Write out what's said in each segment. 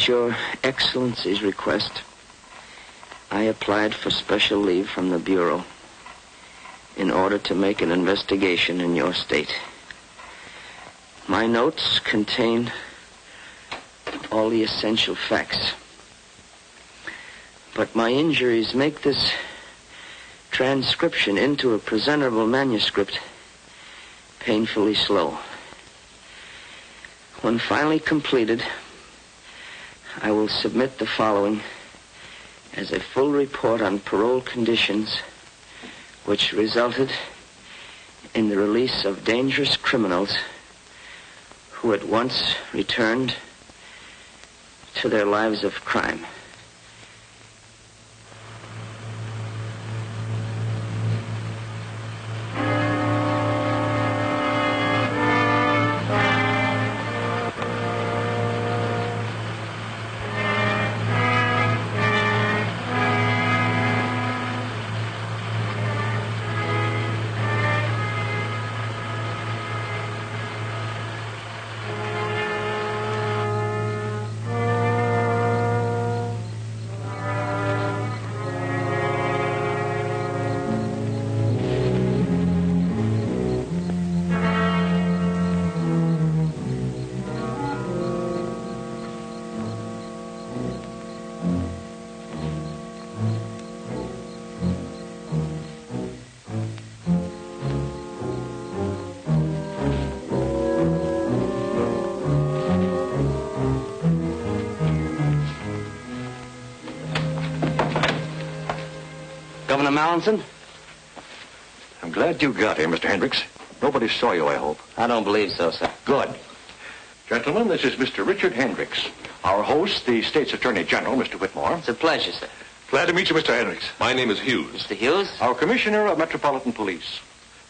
At your Excellency's request, I applied for special leave from the Bureau in order to make an investigation in your state. My notes contain all the essential facts. But my injuries make this transcription into a presentable manuscript painfully slow. When finally completed, I will submit the following as a full report on parole conditions which resulted in the release of dangerous criminals who at once returned to their lives of crime. Governor Mallinson? I'm glad you got here, Mr. Hendricks. Nobody saw you, I hope. I don't believe so, sir. Good. Gentlemen, this is Mr. Richard Hendricks. Our host, the State's Attorney General, Mr. Whitmore. It's a pleasure, sir. Glad to meet you, Mr. Hendricks. My name is Hughes. Mr. Hughes? Our Commissioner of Metropolitan Police.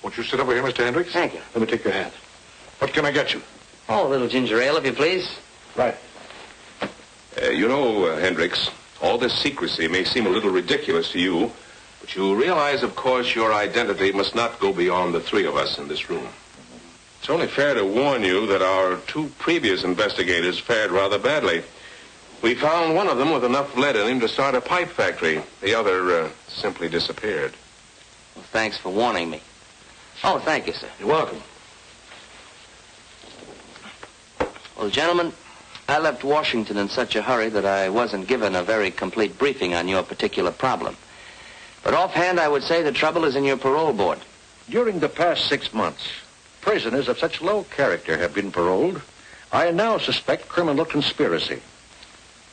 Won't you sit over here, Mr. Hendricks? Thank you. Let me take your hand. What can I get you? Oh, a little ginger ale, if you please. Right. Hendricks, all this secrecy may seem a little ridiculous to you, but you realize, of course, your identity must not go beyond the three of us in this room. It's only fair to warn you that our two previous investigators fared rather badly. We found one of them with enough lead in him to start a pipe factory. The other simply disappeared. Well, thanks for warning me. Oh, thank you, sir. You're welcome. Well, gentlemen, I left Washington in such a hurry that I wasn't given a very complete briefing on your particular problem. But offhand, I would say the trouble is in your parole board. During the past 6 months, prisoners of such low character have been paroled. I now suspect criminal conspiracy.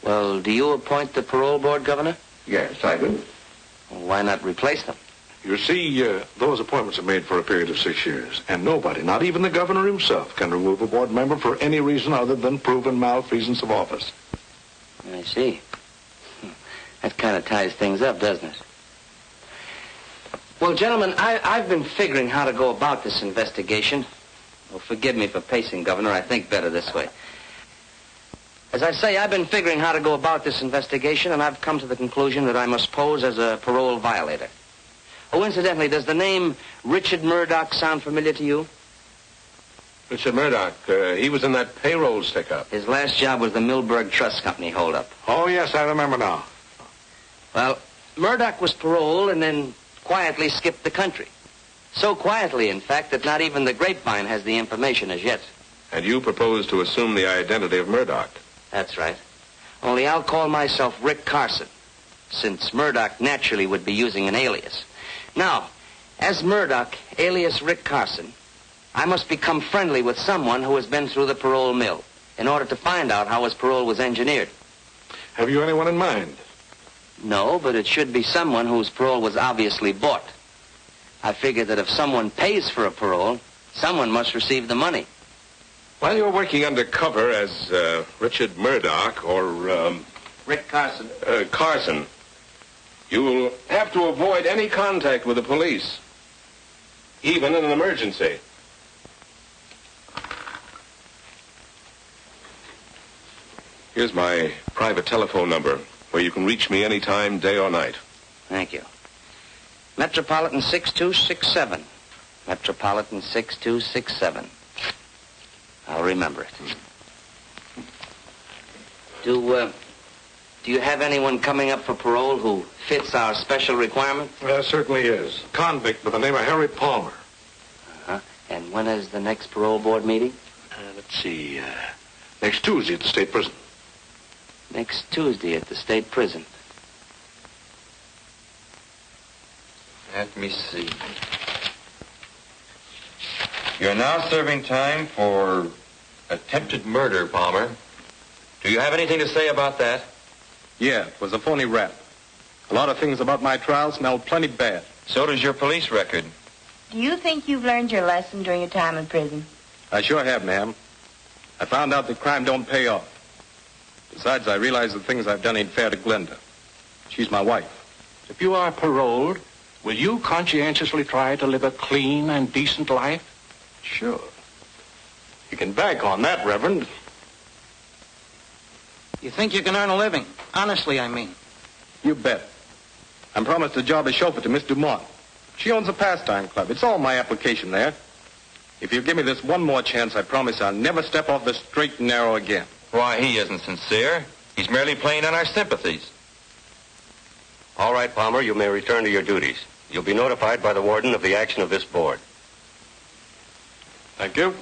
Well, do you appoint the parole board, Governor? Yes, I do. Well, why not replace them? You see, those appointments are made for a period of 6 years, and nobody, not even the governor himself, can remove a board member for any reason other than proven malfeasance of office. I see. That kind of ties things up, doesn't it? Well, gentlemen, I've been figuring how to go about this investigation. Well, forgive me for pacing, Governor. I think better this way. As I say, I've been figuring how to go about this investigation, and I've come to the conclusion that I must pose as a parole violator. Oh, incidentally, does the name Richard Murdoch sound familiar to you? Richard Murdoch, he was in that payroll stick-up. His last job was the Milberg Trust Company holdup. Oh, yes, I remember now. Well, Murdoch was paroled and then quietly skipped the country. So quietly, in fact, that not even the grapevine has the information as yet. And you propose to assume the identity of Murdoch. That's right. Only I'll call myself Rick Carson, since Murdoch naturally would be using an alias. Now, as Murdoch, alias Rick Carson, I must become friendly with someone who has been through the parole mill in order to find out how his parole was engineered. Have you anyone in mind? No, but it should be someone whose parole was obviously bought. I figure that if someone pays for a parole, someone must receive the money. While you're working undercover as Richard Murdoch or Rick Carson. Carson, you'll have to avoid any contact with the police, even in an emergency. Here's my private telephone number, where you can reach me anytime, day or night. Thank you. Metropolitan 6267. Metropolitan 6267. I'll remember it. Do you have anyone coming up for parole who fits our special requirement? There certainly is. Convict by the name of Harry Palmer. Uh-huh. And when is the next parole board meeting? Let's see. Next Tuesday at the state prison. Next Tuesday at the state prison. Let me see. You're now serving time for attempted murder, Palmer. Do you have anything to say about that? Yeah, it was a phony rap. A lot of things about my trial smelled plenty bad. So does your police record. Do you think you've learned your lesson during your time in prison? I sure have, ma'am. I found out that crime don't pay off. Besides, I realize the things I've done ain't fair to Glenda. She's my wife. If you are paroled, will you conscientiously try to live a clean and decent life? Sure. You can bank on that, Reverend. You think you can earn a living? Honestly, I mean. You bet. I'm promised a job as chauffeur to Miss Dumont. She owns a pastime club. It's all my application there. If you give me this one more chance, I promise I'll never step off the straight and narrow again. Why, he isn't sincere. He's merely playing on our sympathies. All right, Palmer, you may return to your duties. You'll be notified by the warden of the action of this board. Thank you.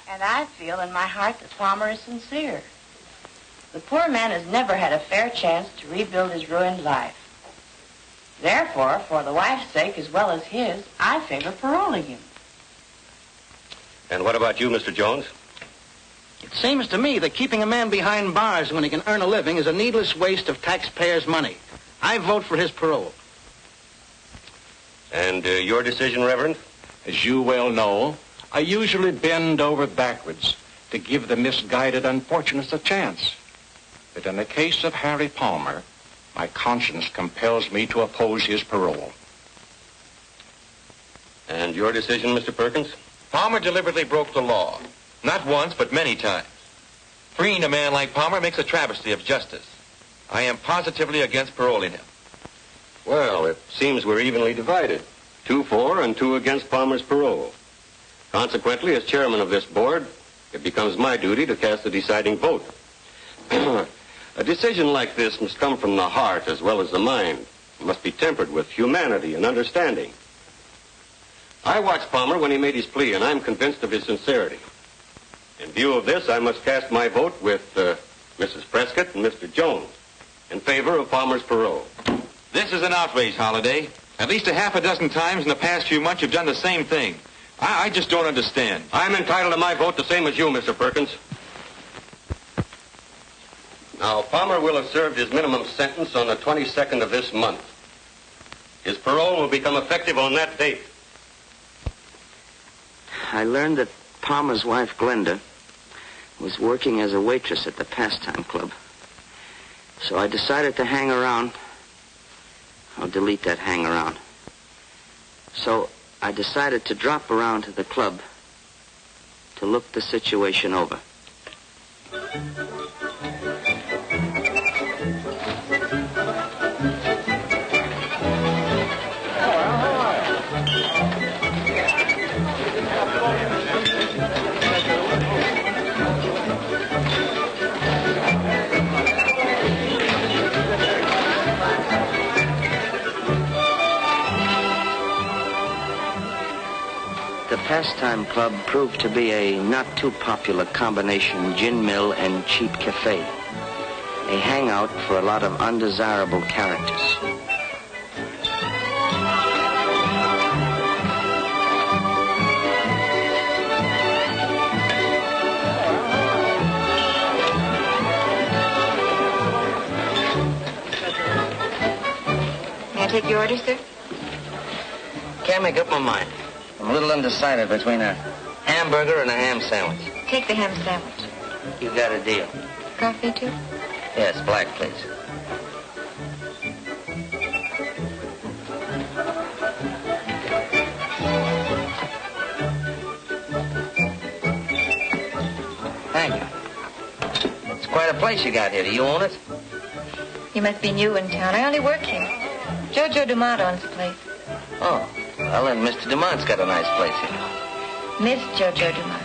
And I feel in my heart that Palmer is sincere. The poor man has never had a fair chance to rebuild his ruined life. Therefore, for the wife's sake as well as his, I favor paroling him. And what about you, Mr. Jones? It seems to me that keeping a man behind bars when he can earn a living is a needless waste of taxpayers' money. I vote for his parole. And your decision, Reverend? As you well know, I usually bend over backwards to give the misguided unfortunates a chance. But in the case of Harry Palmer, my conscience compels me to oppose his parole. And your decision, Mr. Perkins? Palmer deliberately broke the law. Not once, but many times. Freeing a man like Palmer makes a travesty of justice. I am positively against paroling him. Well, it seems we're evenly divided. 2 for and 2 against Palmer's parole. Consequently, as chairman of this board, it becomes my duty to cast the deciding vote. A decision like this must come from the heart as well as the mind. It must be tempered with humanity and understanding. I watched Palmer when he made his plea, and I'm convinced of his sincerity. In view of this, I must cast my vote with Mrs. Prescott and Mr. Jones in favor of Palmer's parole. This is an outrage, Holliday. At least a half a dozen times in the past few months you've done the same thing. I just don't understand. I'm entitled to my vote the same as you, Mr. Perkins. Now, Palmer will have served his minimum sentence on the 22nd of this month. His parole will become effective on that date. I learned that Palmer's wife, Glenda, was working as a waitress at the pastime club. So I decided to hang around. I'll delete that hang around. So I decided to drop around to the club to look the situation over. The Pastime Club proved to be a not too popular combination gin mill and cheap cafe. A hangout for a lot of undesirable characters. May I take your order, sir? Can't make up my mind. I'm a little undecided between a hamburger and a ham sandwich. Take the ham sandwich. You got a deal. Coffee, too? Yes, black, please. Thank you. It's quite a place you got here. Do you own it? You must be new in town. I only work here. Jojo Dumont owns the place. Oh, well, then Mr. Dumont's got a nice place here. Miss Jojo Dumont.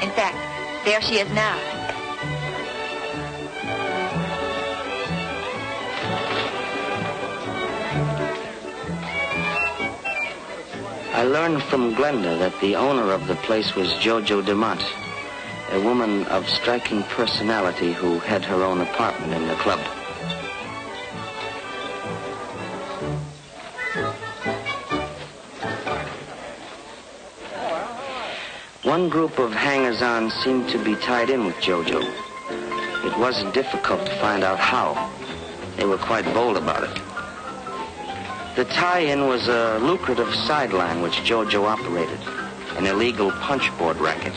In fact, there she is now. I learned from Glenda that the owner of the place was Jojo Dumont, a woman of striking personality who had her own apartment in the club. One group of hangers-on seemed to be tied in with Jojo. It wasn't difficult to find out how. They were quite bold about it. The tie-in was a lucrative sideline which Jojo operated, an illegal punchboard racket.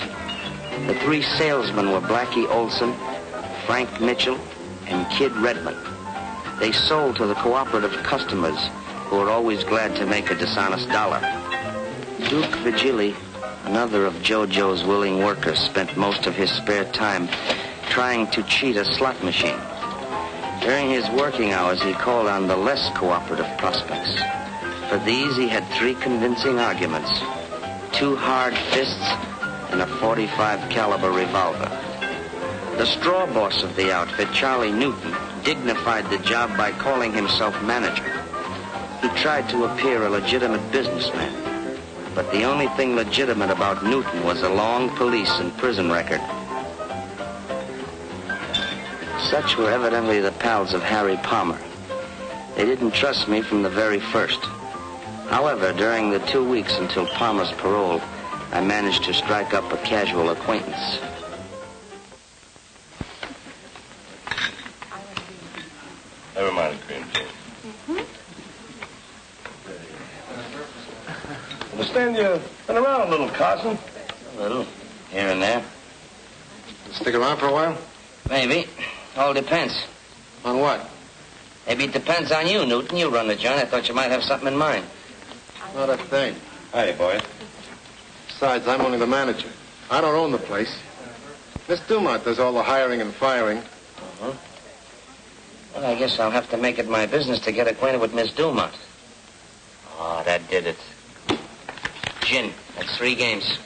The three salesmen were Blackie Olson, Frank Mitchell, and Kid Redmond. They sold to the cooperative customers who were always glad to make a dishonest dollar. Duke Vigili, another of Jojo's willing workers, spent most of his spare time trying to cheat a slot machine. During his working hours, he called on the less cooperative prospects. For these, he had 3 convincing arguments, 2 hard fists, and a .45 caliber revolver. The straw boss of the outfit, Charlie Newton, dignified the job by calling himself manager. He tried to appear a legitimate businessman, but the only thing legitimate about Newton was a long police and prison record. Such were evidently the pals of Harry Palmer. They didn't trust me from the very first. However, during the 2 weeks until Palmer's parole, I managed to strike up a casual acquaintance. Never mind, cream cheese. Understand you've been around a little, Carson. A little, here and there. Stick around for a while? Maybe. All depends. On what? Maybe it depends on you, Newton. You run the joint. I thought you might have something in mind. Not a thing. Hi, boy. Besides, I'm only the manager. I don't own the place. Miss Dumont does all the hiring and firing. Uh-huh. Well, I guess I'll have to make it my business to get acquainted with Miss Dumont. Oh, that did it. Gin. That's 3 games.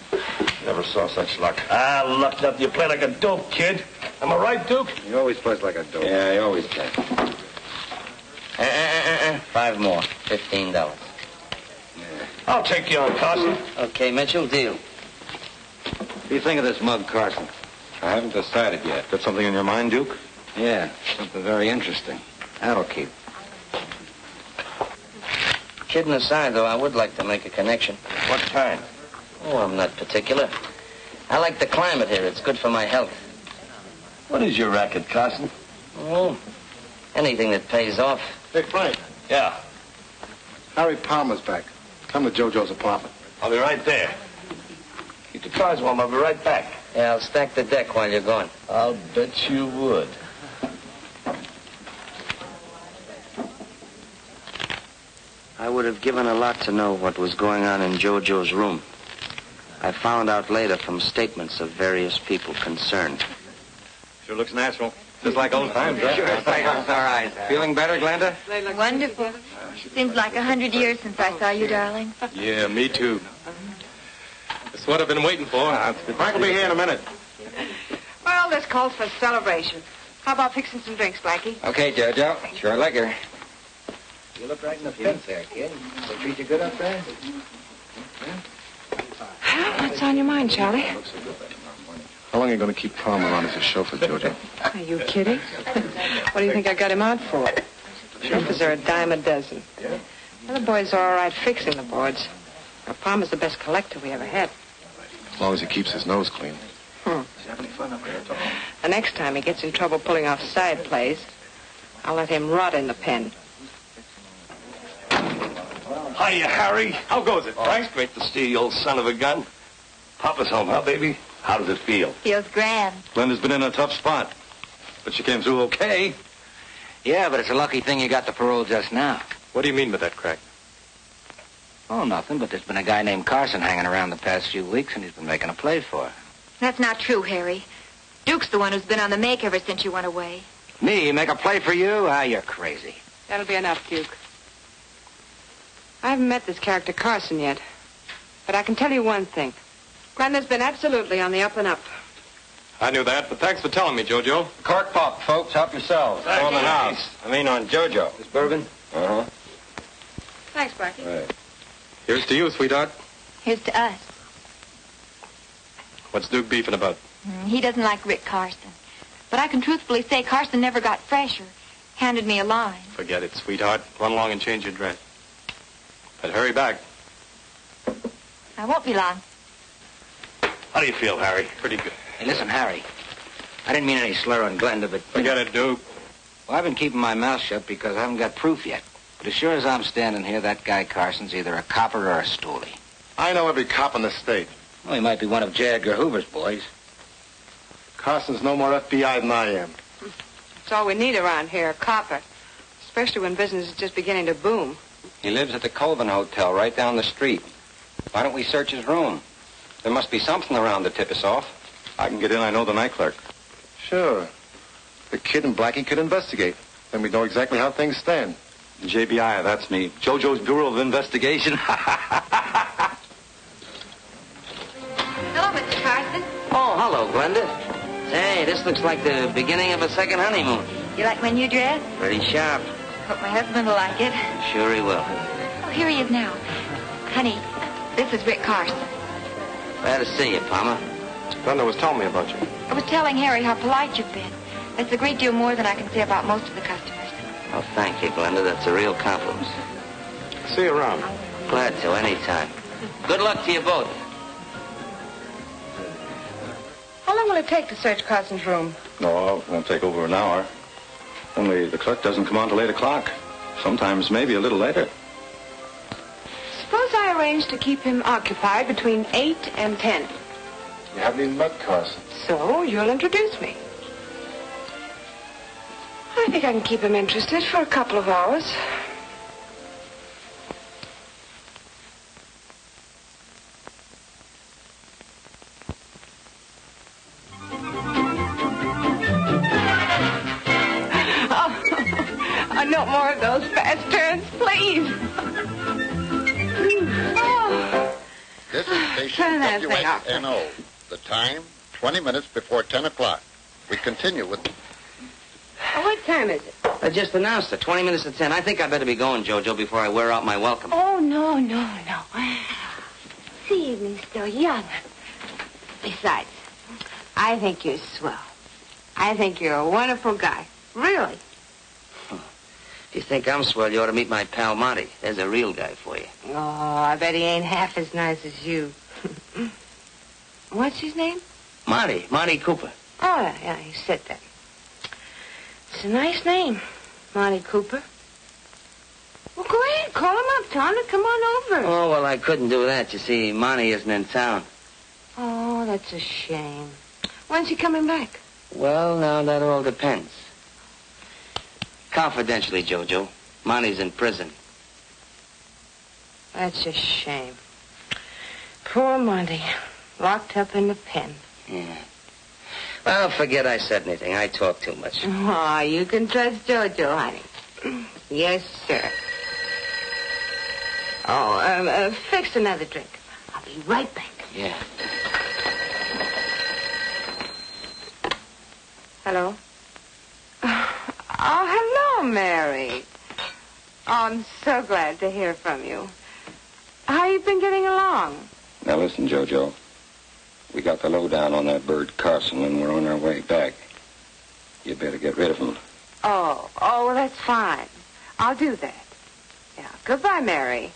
Never saw such luck. Lucked up. You play like a dope, kid. Am I right, Duke? He always plays like a dope. Yeah, he always does. 5 more. $15. I'll take you on, Carson. Okay, Mitchell, deal. What do you think of this mug, Carson? I haven't decided yet. Got something in your mind, Duke? Yeah, something very interesting. That'll keep. Kidding aside, though, I would like to make a connection. What kind? Oh, I'm not particular. I like the climate here. It's good for my health. What is your racket, Carson? Oh, anything that pays off. Hey, Frank. Yeah. Harry Palmer's back. Come to Jojo's apartment. I'll be right there. Keep the cars warm. I'll be right back. Yeah, I'll stack the deck while you're gone. I'll bet you would. I would have given a lot to know what was going on in Jojo's room. I found out later from statements of various people concerned. Sure looks natural. Just like old times, right? Sure, it's all right. Feeling better, Glenda? Wonderful. Seems like 100 years since I saw you, darling. Yeah, me too. That's what I've been waiting for. Frank will be here in a minute. Well, this calls for celebration. How about fixing some drinks, Blackie? Okay, Jojo. Sure liquor. You look right in the fence there, kid. They treat you good up there? What's on your mind, Charlie? How long are you going to keep Palmer on as a chauffeur, Jojo? Are you kidding? What do you think I got him out for? Chauffeurs are a dime a dozen. The other boys are all right fixing the boards. Now, Palmer's the best collector we ever had. As long as he keeps his nose clean. The next time he gets in trouble pulling off side plays, I'll let him rot in the pen. Hiya, Harry. How goes it, Frank? It's great to see you, old son of a gun. Papa's home, huh, baby? How does it feel? Feels grand. Glenda's been in a tough spot, but she came through okay. Yeah, but it's a lucky thing you got the parole just now. What do you mean by that, Crack? Oh, nothing, but there's been a guy named Carson hanging around the past few weeks, and he's been making a play for her. That's not true, Harry. Duke's the one who's been on the make ever since you went away. Me? Make a play for you? Ah, you're crazy. That'll be enough, Duke. I haven't met this character Carson yet. But I can tell you one thing. Glenda's been absolutely on the up and up. I knew that, but thanks for telling me, Jojo. Cork pop, folks. Help yourselves. Thank On the you. house. I mean on Jojo. This bourbon? Uh-huh. Thanks, Blackie. Right. Here's to you, sweetheart. Here's to us. What's Duke beefing about? He doesn't like Rick Carson. But I can truthfully say Carson never got fresher. Handed me a line. Forget it, sweetheart. Run along and change your dress. But hurry back. I won't be long. How do you feel, Harry? Pretty good. Hey, listen, Harry. I didn't mean any slur on Glenda, but... Forget it, Duke. Well, I've been keeping my mouth shut because I haven't got proof yet. But as sure as I'm standing here, that guy Carson's either a copper or a stoolie. I know every cop in the state. Well, he might be one of J. Edgar Hoover's boys. Carson's no more FBI than I am. That's all we need around here, a copper. Especially when business is just beginning to boom. He lives at the Colvin Hotel right down the street. Why don't we search his room? There must be something around to tip us off. I can get in. I know the night clerk. Sure. The kid and Blackie could investigate. Then we'd know exactly how things stand. JBI, that's me. JoJo's Bureau of Investigation. Hello, Mr. Carson. Oh, hello, Glenda. Hey, this looks like the beginning of a second honeymoon. You like my new dress? Pretty sharp. Hope my husband will like it. Sure he will. Oh, here he is now. Honey, this is Rick Carson. Glad to see you, Palmer. Glenda was telling me about you. I was telling Harry how polite you've been. That's a great deal more than I can say about most of the customers. Oh, thank you, Glenda. That's a real compliment. See you around. Glad to, anytime. Good luck to you both. How long will it take to search Carson's room? No, it won't take over an hour. Only the clerk doesn't come on till 8 o'clock. Sometimes maybe a little later. Suppose I arrange to keep him occupied between 8 and 10. You haven't even met Carson. So you'll introduce me. I think I can keep him interested for a couple of hours. Oh, no more of those fast turns, please. Oh. This is station Turn that thing off. WXNO. The time, 20 minutes before 10 o'clock. We continue with... What time is it? I just announced it, 20 minutes to 10. I think I better be going, Jojo, before I wear out my welcome. Oh, no. The evening's still young. Besides, I think you're swell. I think you're a wonderful guy. Really. If you think I'm swell, you ought to meet my pal Monty. There's a real guy for you. Oh, I bet he ain't half as nice as you. What's his name? Monty Cooper. Oh, yeah, you said that. It's a nice name, Monty Cooper. Well, go ahead, call him up, Tom, and come on over. Oh, well, I couldn't do that. You see, Monty isn't in town. Oh, that's a shame. When's he coming back? Well, now, that all depends. Confidentially, Jojo, Monty's in prison. That's a shame. Poor Monty, locked up in the pen. Yeah. Well, forget I said anything. I talk too much. Oh, you can trust Jojo, honey. Yes, sir. Oh, fix another drink. I'll be right back. Yeah. Hello? Oh, hello, Mary. Oh, I'm so glad to hear from you. How you been getting along? Now listen, Jojo. We got the lowdown on that bird Carson, and we're on our way back. You better get rid of him. Oh, well, that's fine. I'll do that. Yeah, goodbye, Mary.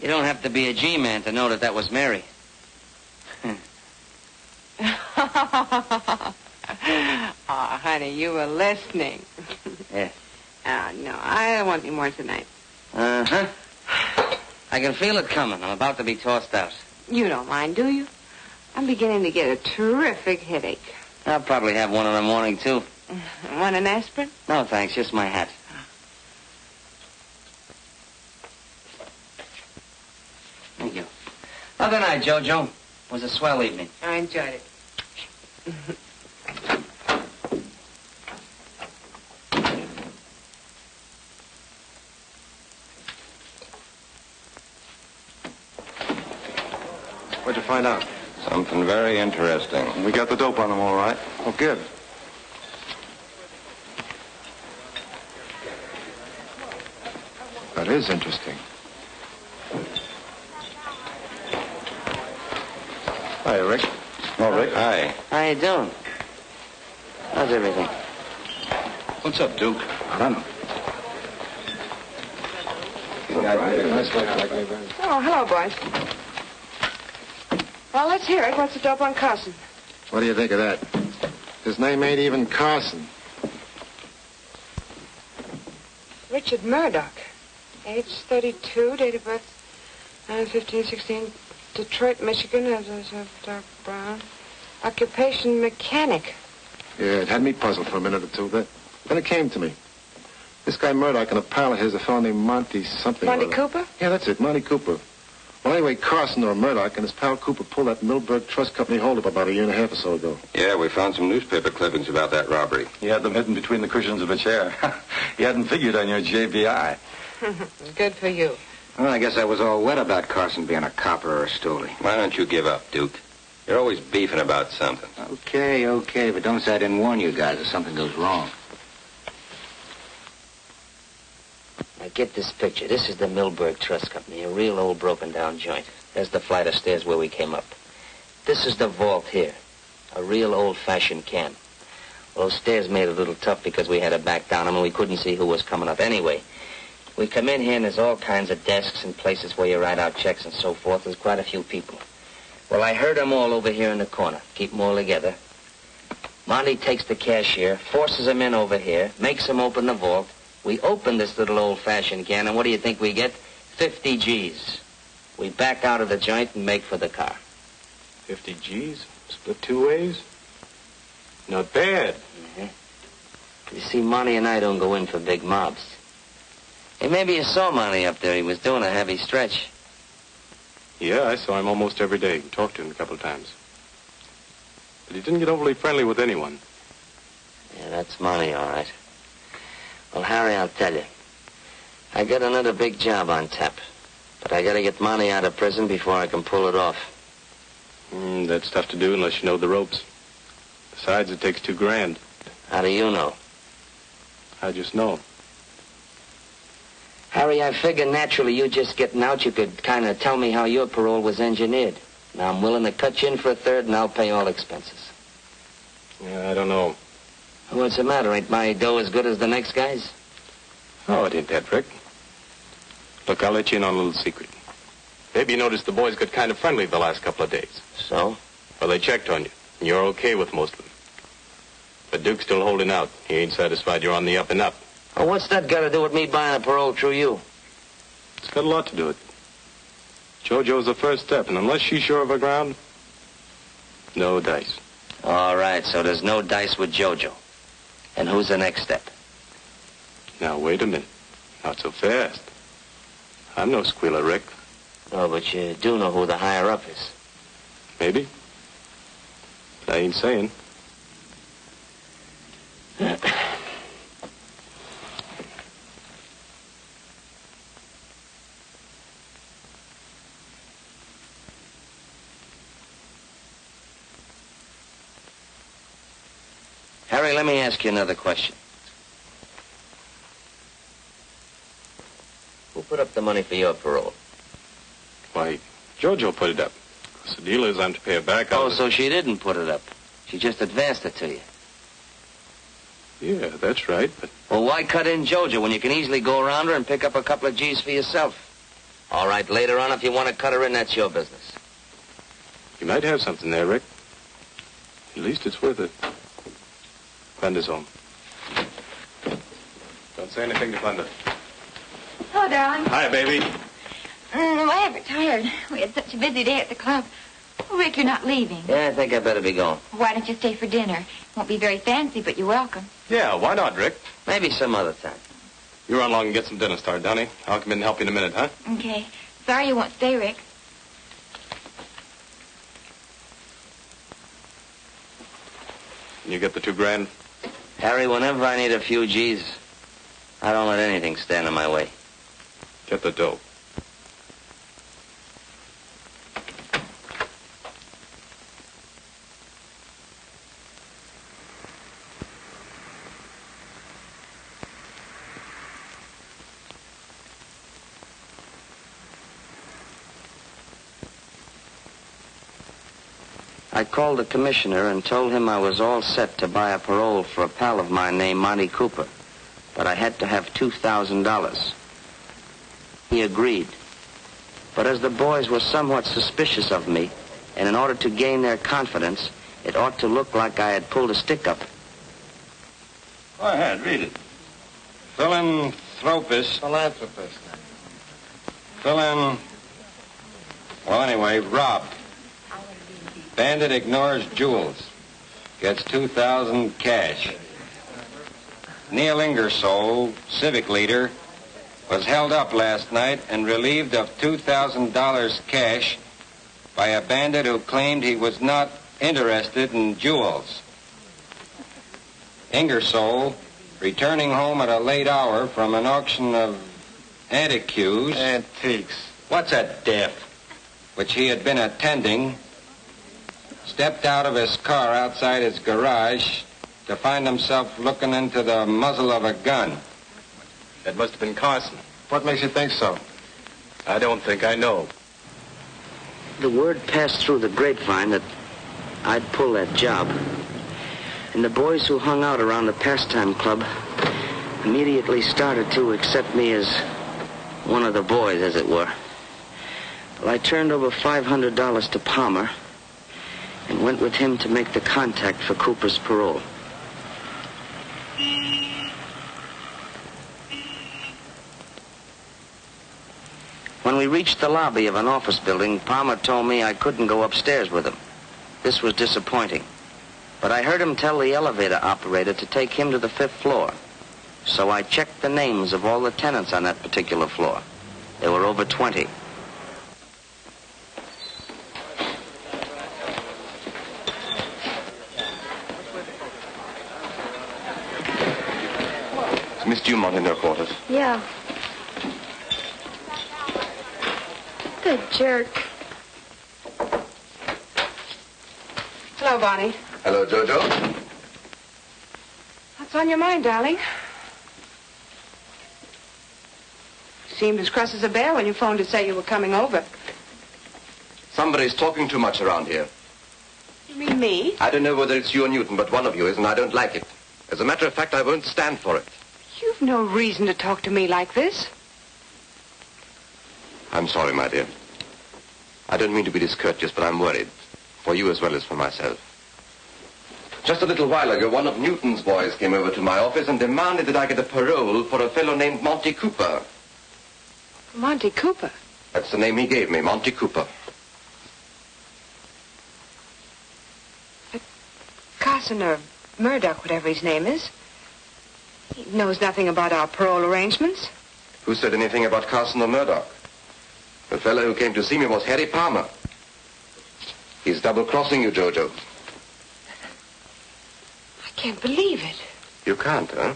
You don't have to be a G-man to know that was Mary. Oh, honey, you were listening. Yeah. Oh, no, I don't want any more tonight. Uh-huh. I can feel it coming. I'm about to be tossed out. You don't mind, do you? I'm beginning to get a terrific headache. I'll probably have one in the morning, too. Want an aspirin? No, thanks. Just my hat. Thank you. Well, good night, Jojo. It was a swell evening. I enjoyed it. What'd you find out? Something very interesting. We got the dope on them all right. Oh, good. That is interesting. Hi, Rick. Oh, Rick. Hi. How you doing? How's everything? What's up, Duke? I don't know. Oh, hello, boys. Well, let's hear it. What's the dope on Carson? What do you think of that? His name ain't even Carson. Richard Murdoch. Age 32, date of birth 9/15/16, Detroit, Michigan, as dark brown. Occupation mechanic. Yeah, it had me puzzled for a minute or two. Then it came to me. This guy Murdoch and a pal of his, a fellow named Monty something. Monty Cooper? Yeah, that's it, Monty Cooper. Well, anyway, Carson or Murdoch and his pal Cooper pulled that Milberg Trust Company holdup about a year and a half or so ago. Yeah, we found some newspaper clippings about that robbery. He had them hidden between the cushions of a chair. He hadn't figured on your JBI. Good for you. Well, I guess I was all wet about Carson being a copper or a stoolie. Why don't you give up, Duke? You're always beefing about something. Okay, but don't say I didn't warn you guys if something goes wrong. Now get this picture. This is the Milberg Trust Company, a real old broken-down joint. There's the flight of stairs where we came up. This is the vault here, a real old-fashioned camp. Well, those stairs made it a little tough because we had to back down them and we couldn't see who was coming up anyway. We come in here and there's all kinds of desks and places where you write out checks and so forth. There's quite a few people. Well, I heard them all over here in the corner. Keep them all together. Monty takes the cashier, forces him in over here, makes him open the vault. We open this little old-fashioned can, and what do you think we get? 50 G's. We back out of the joint and make for the car. 50 G's? Split two ways? Not bad. Mm-hmm. You see, Monty and I don't go in for big mobs. Hey, maybe you saw Monty up there. He was doing a heavy stretch. Yeah, I saw him almost every day. Talked to him a couple of times. But he didn't get overly friendly with anyone. Yeah, that's Monty, all right. Well, Harry, I'll tell you. I got another big job on tap. But I gotta get Monty out of prison before I can pull it off. That's tough to do unless you know the ropes. Besides, it takes $2,000. How do you know? I just know. Harry, I figure naturally you just getting out, you could kind of tell me how your parole was engineered. Now, I'm willing to cut you in for a third, and I'll pay all expenses. Yeah, I don't know. What's the matter? Ain't my dough as good as the next guy's? Oh, it ain't that, Rick. Look, I'll let you in on a little secret. Maybe you noticed the boys got kind of friendly the last couple of days. So? Well, they checked on you, and you're okay with most of them. But Duke's still holding out. He ain't satisfied you're on the up and up. Well, what's that got to do with me buying a parole through you? It's got a lot to do with it. JoJo's the first step, and unless she's sure of her ground, no dice. All right, so there's no dice with JoJo. And who's the next step? Now, wait a minute. Not so fast. I'm no squealer, Rick. Oh, but you do know who the higher-up is. Maybe. But I ain't saying. Harry, let me ask you another question. Who put up the money for your parole? Why, JoJo put it up. Because the deal is I'm to pay her back. Oh, so she didn't put it up. She just advanced it to you. Yeah, that's right, but... Well, why cut in JoJo when you can easily go around her and pick up a couple of G's for yourself? All right, later on, if you want to cut her in, that's your business. You might have something there, Rick. At least it's worth it. Glenda's home. Don't say anything to Glenda. Hello, darling. Hi, baby. I ever tired. We had such a busy day at the club. Oh, Rick, you're not leaving. Yeah, I think I better be going. Why don't you stay for dinner? Won't be very fancy, but you're welcome. Yeah, why not, Rick? Maybe some other time. You run along and get some dinner started, Donnie. I'll come in and help you in a minute, huh? Okay. Sorry you won't stay, Rick. Can you get the $2,000? Harry, whenever I need a few G's, I don't let anything stand in my way. Get the dope. I called the commissioner and told him I was all set to buy a parole for a pal of mine named Monty Cooper, but I had to have $2,000. He agreed. But as the boys were somewhat suspicious of me, and in order to gain their confidence, it ought to look like I had pulled a stick-up. Go ahead, read it. Philanthropist. Well, anyway, robbed. Bandit ignores jewels. Gets $2,000 cash. Neil Ingersoll, civic leader, was held up last night and relieved of $2,000 cash by a bandit who claimed he was not interested in jewels. Ingersoll, returning home at a late hour from an auction of antiques. What's a diff? Which he had been attending, stepped out of his car outside his garage to find himself looking into the muzzle of a gun. That must have been Carson. What makes you think so? I don't think I know. The word passed through the grapevine that I'd pull that job. And the boys who hung out around the pastime club immediately started to accept me as one of the boys, as it were. Well, I turned over $500 to Palmer and went with him to make the contact for Cooper's parole. When we reached the lobby of an office building, Palmer told me I couldn't go upstairs with him. This was disappointing. But I heard him tell the elevator operator to take him to the 5th floor. So I checked the names of all the tenants on that particular floor. There were over 20. Is Miss Dumont in her quarters? Yeah. The jerk. Hello, Bonnie. Hello, Jojo. What's on your mind, darling? Seemed as cross as a bear when you phoned to say you were coming over. Somebody's talking too much around here. You mean me? I don't know whether it's you or Newton, but one of you is, and I don't like it. As a matter of fact, I won't stand for it. You've no reason to talk to me like this. I'm sorry, my dear. I don't mean to be discourteous, but I'm worried. For you as well as for myself. Just a little while ago, one of Newton's boys came over to my office and demanded that I get a parole for a fellow named Monty Cooper. Monty Cooper? That's the name he gave me, Monty Cooper. But Carson or Murdoch, whatever his name is, he knows nothing about our parole arrangements. Who said anything about Carson or Murdoch? The fellow who came to see me was Harry Palmer. He's double-crossing you, Jojo. I can't believe it. You can't, huh?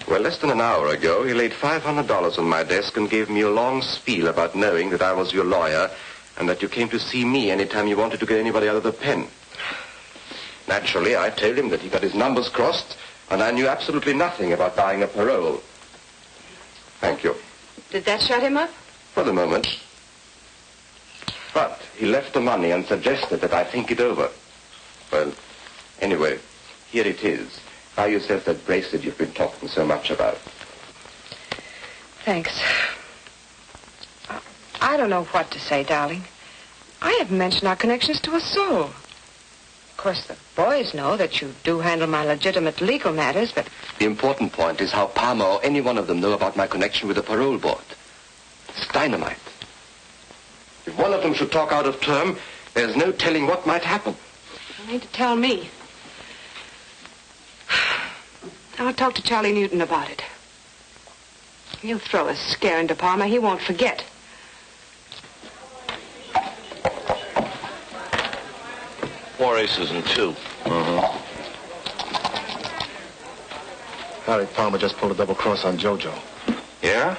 Well, less than an hour ago, he laid $500 on my desk and gave me a long spiel about knowing that I was your lawyer and that you came to see me anytime you wanted to get anybody out of the pen. Naturally, I told him that he got his numbers crossed and I knew absolutely nothing about buying a parole. Thank you. Did that shut him up? For the moment. But he left the money and suggested that I think it over. Well, anyway, here it is. Buy yourself that bracelet you've been talking so much about. Thanks. I don't know what to say, darling. I haven't mentioned our connections to a soul. Of course, the boys know that you do handle my legitimate legal matters, but... The important point is how Palmer or any one of them know about my connection with the parole board. It's dynamite. If one of them should talk out of term, there's no telling what might happen. You need to tell me. I'll talk to Charlie Newton about it. He'll throw a scare into Palmer. He won't forget. 4 aces and 2. Harry Palmer just pulled a double cross on JoJo. Yeah?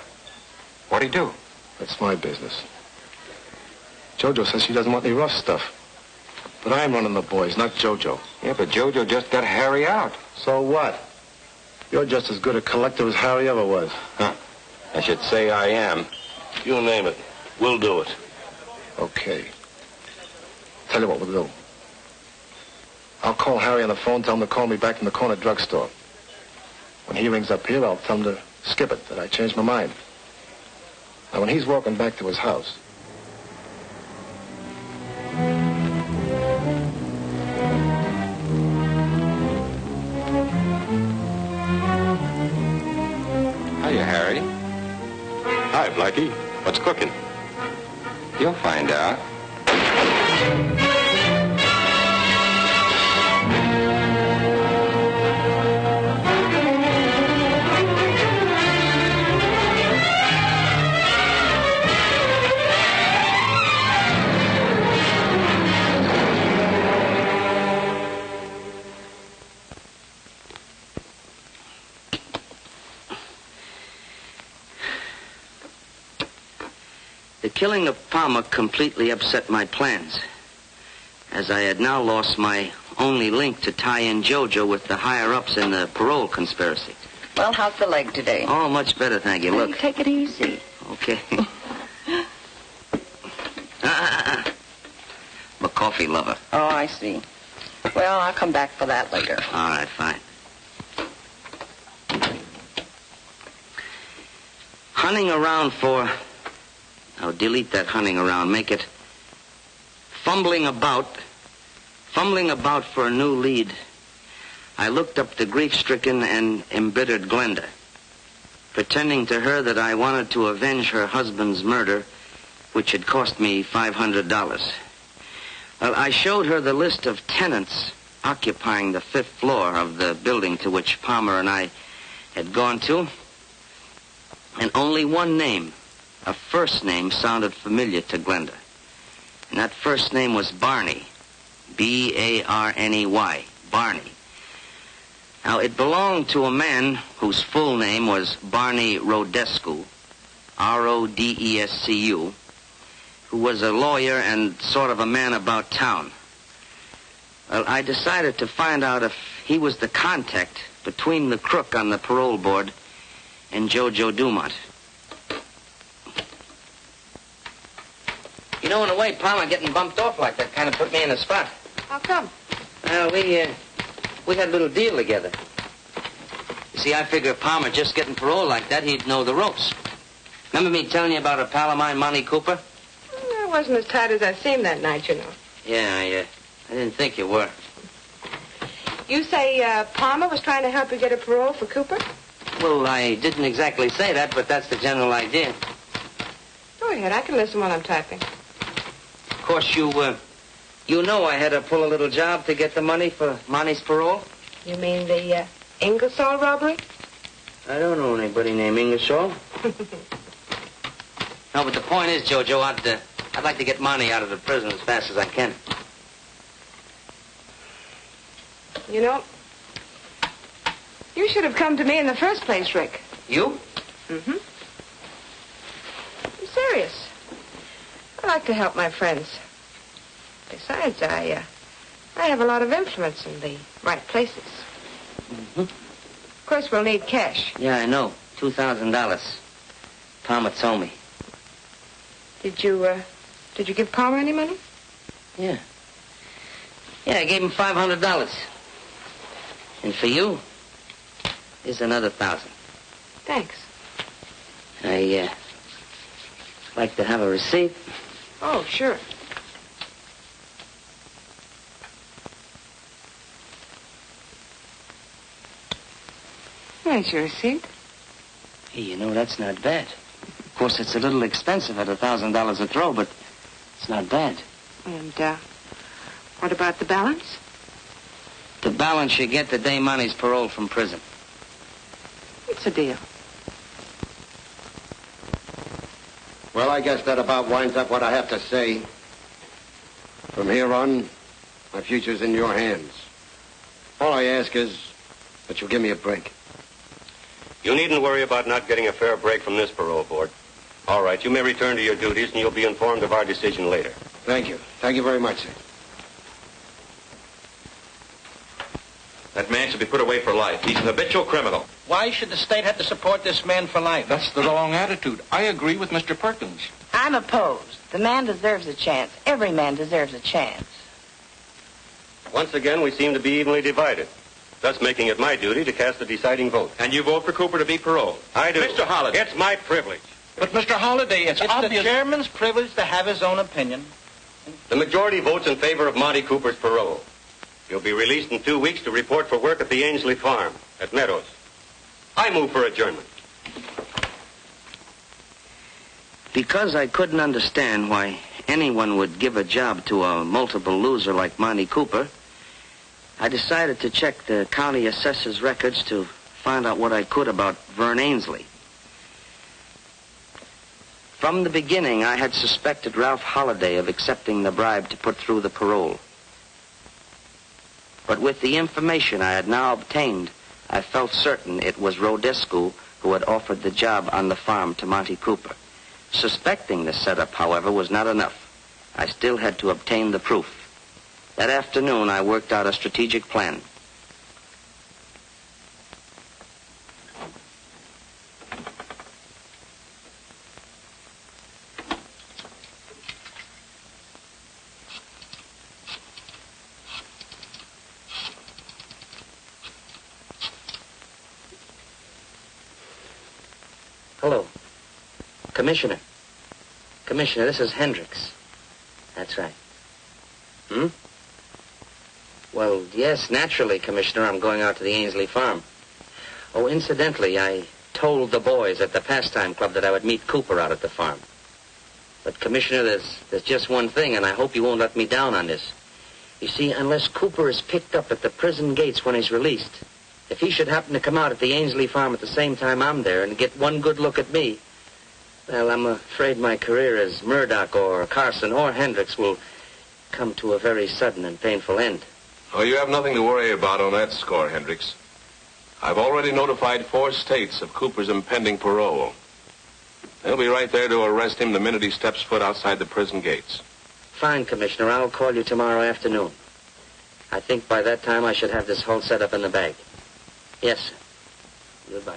What'd he do? That's my business. JoJo says she doesn't want any rough stuff. But I'm running the boys, not JoJo. Yeah, but JoJo just got Harry out. So what? You're just as good a collector as Harry ever was. Huh. I should say I am. You name it. We'll do it. Okay. Tell you what we'll do. I'll call Harry on the phone, tell him to call me back from the corner drugstore. When he rings up here, I'll tell him to skip it, that I changed my mind. Now, when he's walking back to his house... Hiya, Harry. Hi, Blackie. What's cooking? You'll find out. The killing of Palmer completely upset my plans, as I had now lost my only link to tie in JoJo with the higher-ups in the parole conspiracy. Well, how's the leg today? Oh, much better, thank you. Look. Take it easy. Okay. I'm a coffee lover. Oh, I see. Well, I'll come back for that later. All right, fine. Hunting around for... Now, delete that hunting around. Make it fumbling about for a new lead. I looked up the grief-stricken and embittered Glenda, pretending to her that I wanted to avenge her husband's murder, which had cost me $500. Well, I showed her the list of tenants occupying the 5th floor of the building to which Palmer and I had gone to, and only one name, a first name, sounded familiar to Glenda. And that first name was Barney. B-A-R-N-E-Y. Barney. Now, it belonged to a man whose full name was Barney Rodescu, R-O-D-E-S-C-U, who was a lawyer and sort of a man about town. Well, I decided to find out if he was the contact between the crook on the parole board and JoJo Dumont. You know, in a way, Palmer getting bumped off like that kind of put me in a spot. How come? Well, we had a little deal together. You see, I figure if Palmer just getting parole like that, he'd know the ropes. Remember me telling you about a pal of mine, Monty Cooper? I wasn't as tight as I seemed that night, you know. Yeah, I didn't think you were. You say Palmer was trying to help you get a parole for Cooper? Well, I didn't exactly say that, but that's the general idea. Go ahead, I can listen while I'm typing. Of course, you know I had to pull a little job to get the money for Monty's parole. You mean the Ingersoll robbery? I don't know anybody named Ingersoll. No, but the point is, JoJo, I'd like to get Monty out of the prison as fast as I can. You know, you should have come to me in the first place, Rick. You? Mm-hmm. I'm serious. I like to help my friends. Besides, I have a lot of influence in the right places. Mm-hmm. Of course, we'll need cash. Yeah, I know. $2,000. Palmer told me. Did you give Palmer any money? Yeah. Yeah, I gave him $500. And for you, here's another 1,000. Thanks. I like to have a receipt. Oh, sure. There's your receipt. Hey, you know, that's not bad. Of course, it's a little expensive at $1,000 a throw, but it's not bad. And, what about the balance? The balance you get the day Monty's paroled from prison. It's a deal. Well, I guess that about winds up what I have to say. From here on, my future's in your hands. All I ask is that you give me a break. You needn't worry about not getting a fair break from this parole board. All right, you may return to your duties, and you'll be informed of our decision later. Thank you. Thank you very much, sir. That man should be put away for life. He's an habitual criminal. Why should the state have to support this man for life? That's the wrong attitude. I agree with Mr. Perkins. I'm opposed. The man deserves a chance. Every man deserves a chance. Once again, we seem to be evenly divided, thus making it my duty to cast the deciding vote. And you vote for Cooper to be paroled? I do. Mr. Holliday. It's my privilege. But, Mr. Holliday, it's obvious... the chairman's privilege to have his own opinion. The majority votes in favor of Monty Cooper's parole. He'll be released in 2 weeks to report for work at the Ainsley farm at Meadows. I move for adjournment. Because I couldn't understand why anyone would give a job to a multiple loser like Monty Cooper, I decided to check the county assessor's records to find out what I could about Vern Ainsley. From the beginning, I had suspected Ralph Holliday of accepting the bribe to put through the parole. But with the information I had now obtained, I felt certain it was Rodescu who had offered the job on the farm to Monty Cooper. Suspecting the setup, however, was not enough. I still had to obtain the proof. That afternoon, I worked out a strategic plan. Hello. Commissioner. Commissioner, this is Hendricks. That's right. Well, yes, naturally, Commissioner, I'm going out to the Ainsley farm. Oh, incidentally, I told the boys at the pastime club that I would meet Cooper out at the farm. But, Commissioner, there's just one thing, and I hope you won't let me down on this. You see, unless Cooper is picked up at the prison gates when he's released, if he should happen to come out at the Ainsley farm at the same time I'm there and get one good look at me, well, I'm afraid my career as Murdoch or Carson or Hendricks will come to a very sudden and painful end. Oh, you have nothing to worry about on that score, Hendricks. I've already notified 4 states of Cooper's impending parole. They'll be right there to arrest him the minute he steps foot outside the prison gates. Fine, Commissioner. I'll call you tomorrow afternoon. I think by that time I should have this whole setup in the bag. Yes, sir. Goodbye.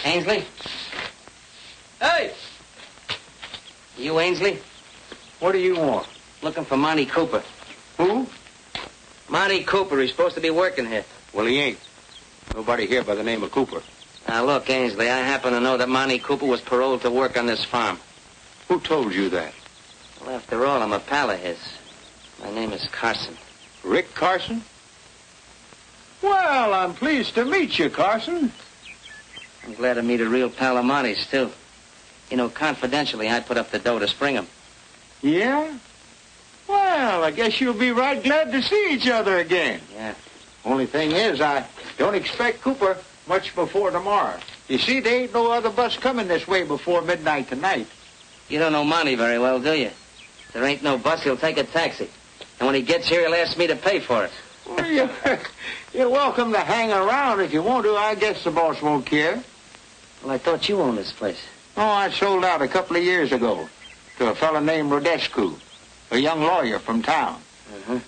Ainsley? Hey! You Ainsley? What do you want? Looking for Monty Cooper. Who? Monty Cooper. He's supposed to be working here. Well, he ain't. Nobody here by the name of Cooper. Now, look, Ainsley, I happen to know that Monty Cooper was paroled to work on this farm. Who told you that? Well, after all, I'm a pal of his. My name is Carson. Rick Carson? Well, I'm pleased to meet you, Carson. I'm glad to meet a real pal of Monty's, too. You know, confidentially, I put up the dough to spring him. Yeah? Well, I guess you'll be right glad to see each other again. Yeah. Only thing is, I don't expect Cooper much before tomorrow. You see, there ain't no other bus coming this way before midnight tonight. You don't know Monty very well, do you? If there ain't no bus, he'll take a taxi. And when he gets here, he'll ask me to pay for it. Well, you're welcome to hang around if you want to. I guess the boss won't care. Well, I thought you owned this place. Oh, I sold out a couple of years ago to a fellow named Rodescu, a young lawyer from town. Uh-huh.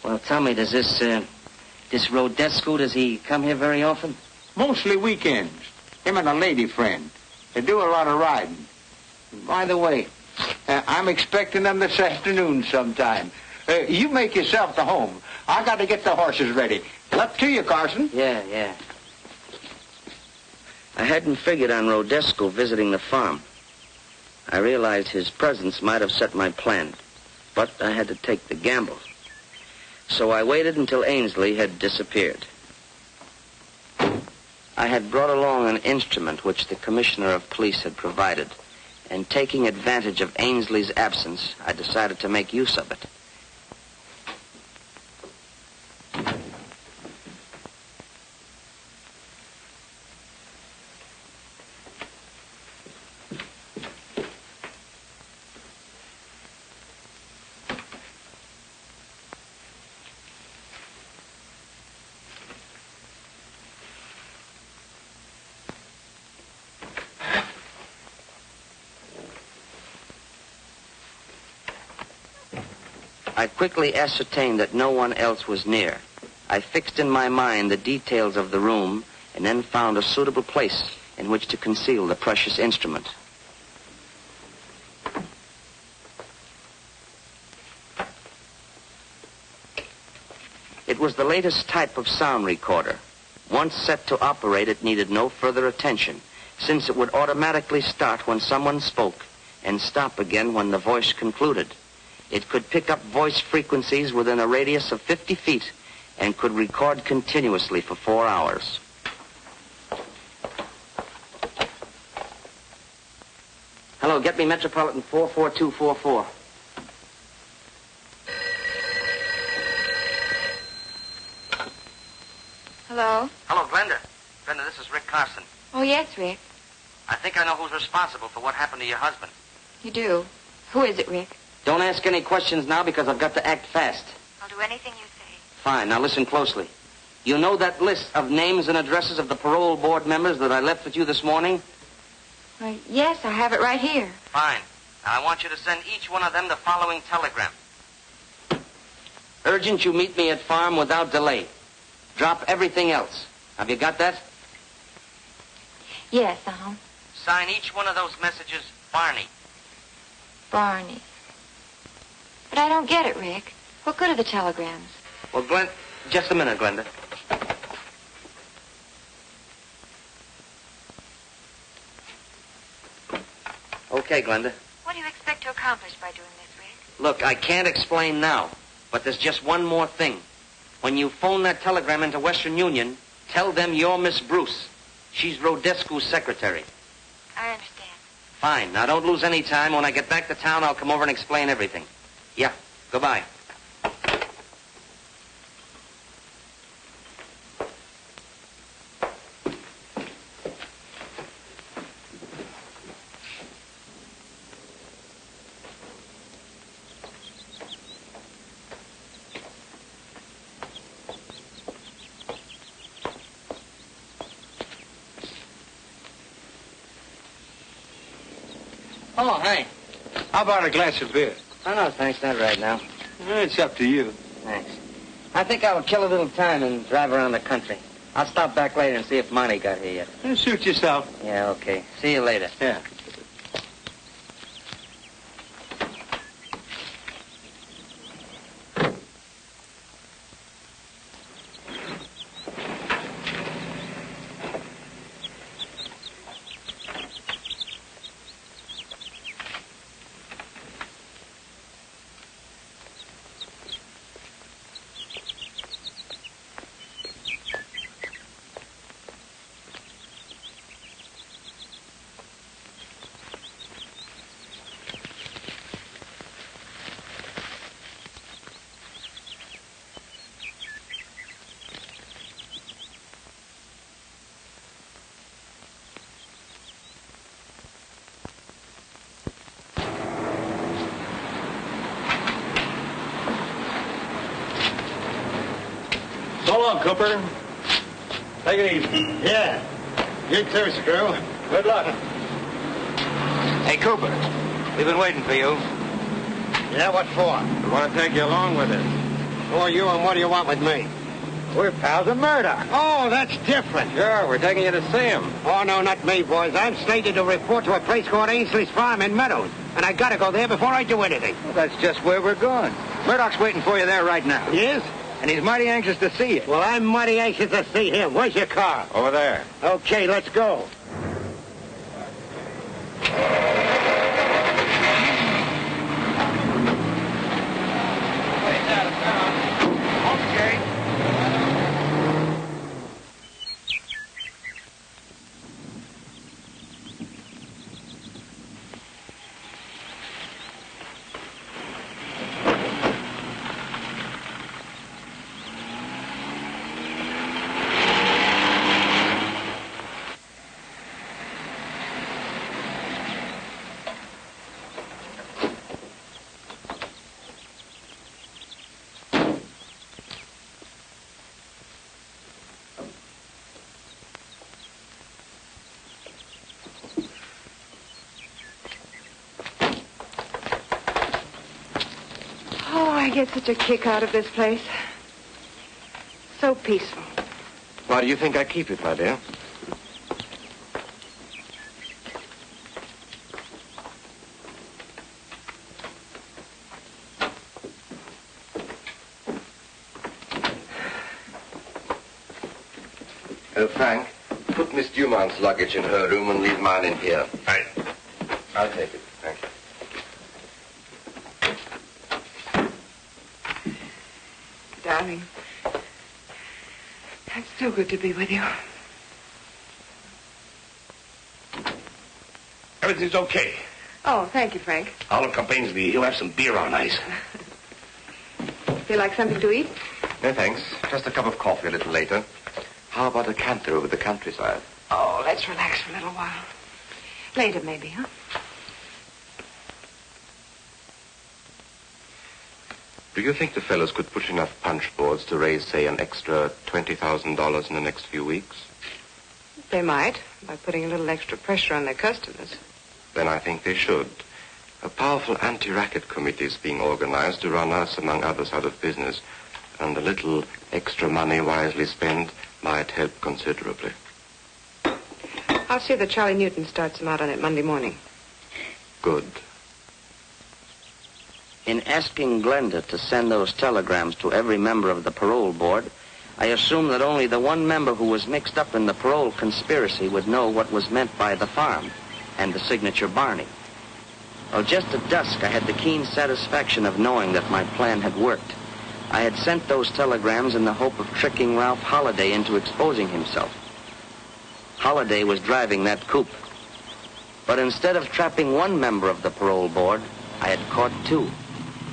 Well, tell me, does this Rodescu, does he come here very often? Mostly weekends. Him and a lady friend. They do a lot of riding. By the way, I'm expecting them this afternoon sometime. You make yourself to home. I got to get the horses ready. Up to you, Carson. Yeah. I hadn't figured on Rodescu visiting the farm. I realized his presence might have set my plan, but I had to take the gamble. So I waited until Ainsley had disappeared. I had brought along an instrument which the commissioner of police had provided, and taking advantage of Ainsley's absence, I decided to make use of it. I quickly ascertained that no one else was near. I fixed in my mind the details of the room and then found a suitable place in which to conceal the precious instrument. It was the latest type of sound recorder. Once set to operate, it needed no further attention, since it would automatically start when someone spoke and stop again when the voice concluded. It could pick up voice frequencies within a radius of 50 feet and could record continuously for 4 hours. Hello, get me Metropolitan 44244. Hello? Hello, Glenda. Glenda, this is Rick Carson. Oh, yes, Rick. I think I know who's responsible for what happened to your husband. You do? Who is it, Rick? Don't ask any questions now because I've got to act fast. I'll do anything you say. Fine. Now listen closely. You know that list of names and addresses of the parole board members that I left with you this morning? Why, yes, I have it right here. Fine. Now I want you to send each one of them the following telegram. Urgent you meet me at farm without delay. Drop everything else. Have you got that? Yes, Sign each one of those messages Barney. Barney. But I don't get it, Rick. What good are the telegrams? Well, Glenn, just a minute, Glenda. Okay, Glenda. What do you expect to accomplish by doing this, Rick? Look, I can't explain now, but there's just one more thing. When you phone that telegram into Western Union, tell them you're Miss Bruce. She's Rodescu's secretary. I understand. Fine. Now, don't lose any time. When I get back to town, I'll come over and explain everything. Yeah. Goodbye. Oh, Hank. How about a glass of beer? Oh, no, thanks. Not right now. It's up to you. Thanks. I think I'll kill a little time and drive around the country. I'll stop back later and see if Monty got here yet. Suit yourself. Yeah, okay. See you later. Yeah. So long, Cooper. Take it easy. Yeah. Good service, crew. Good luck. Hey, Cooper. We've been waiting for you. Yeah, what for? We want to take you along with us. Who are you and what do you want with me? We're pals of Murdoch. Oh, that's different. Sure, we're taking you to see him. Oh, no, not me, boys. I'm slated to report to a place called Ainsley's Farm in Meadows. And I gotta go there before I do anything. Well, that's just where we're going. Murdoch's waiting for you there right now. He is? And he's mighty anxious to see you. Well, I'm mighty anxious to see him. Where's your car? Over there. Okay, let's go. I get such a kick out of this place. So peaceful. Why do you think I keep it, my dear? Oh, Frank, put Miss Dumont's luggage in her room and leave mine in here. Right. I'll take it. Thank you. Darling, it's so good to be with you. Everything's okay. Oh, thank you, Frank. Olive complains me he'll have some beer on ice. Feel like something to eat? No, thanks. Just a cup of coffee a little later. How about a canter over the countryside? Oh, let's relax for a little while. Later, maybe, huh? Do you think the fellows could push enough punch boards to raise, say, an extra $20,000 in the next few weeks? They might, by putting a little extra pressure on their customers. Then I think they should. A powerful anti-racket committee is being organized to run us, among others, out of business. And a little extra money wisely spent might help considerably. I'll see that Charlie Newton starts them out on it Monday morning. Good. In asking Glenda to send those telegrams to every member of the parole board, I assumed that only the one member who was mixed up in the parole conspiracy would know what was meant by the farm and the signature Barney. Well, just at dusk, I had the keen satisfaction of knowing that my plan had worked. I had sent those telegrams in the hope of tricking Ralph Holliday into exposing himself. Holliday was driving that coupe. But instead of trapping one member of the parole board, I had caught two.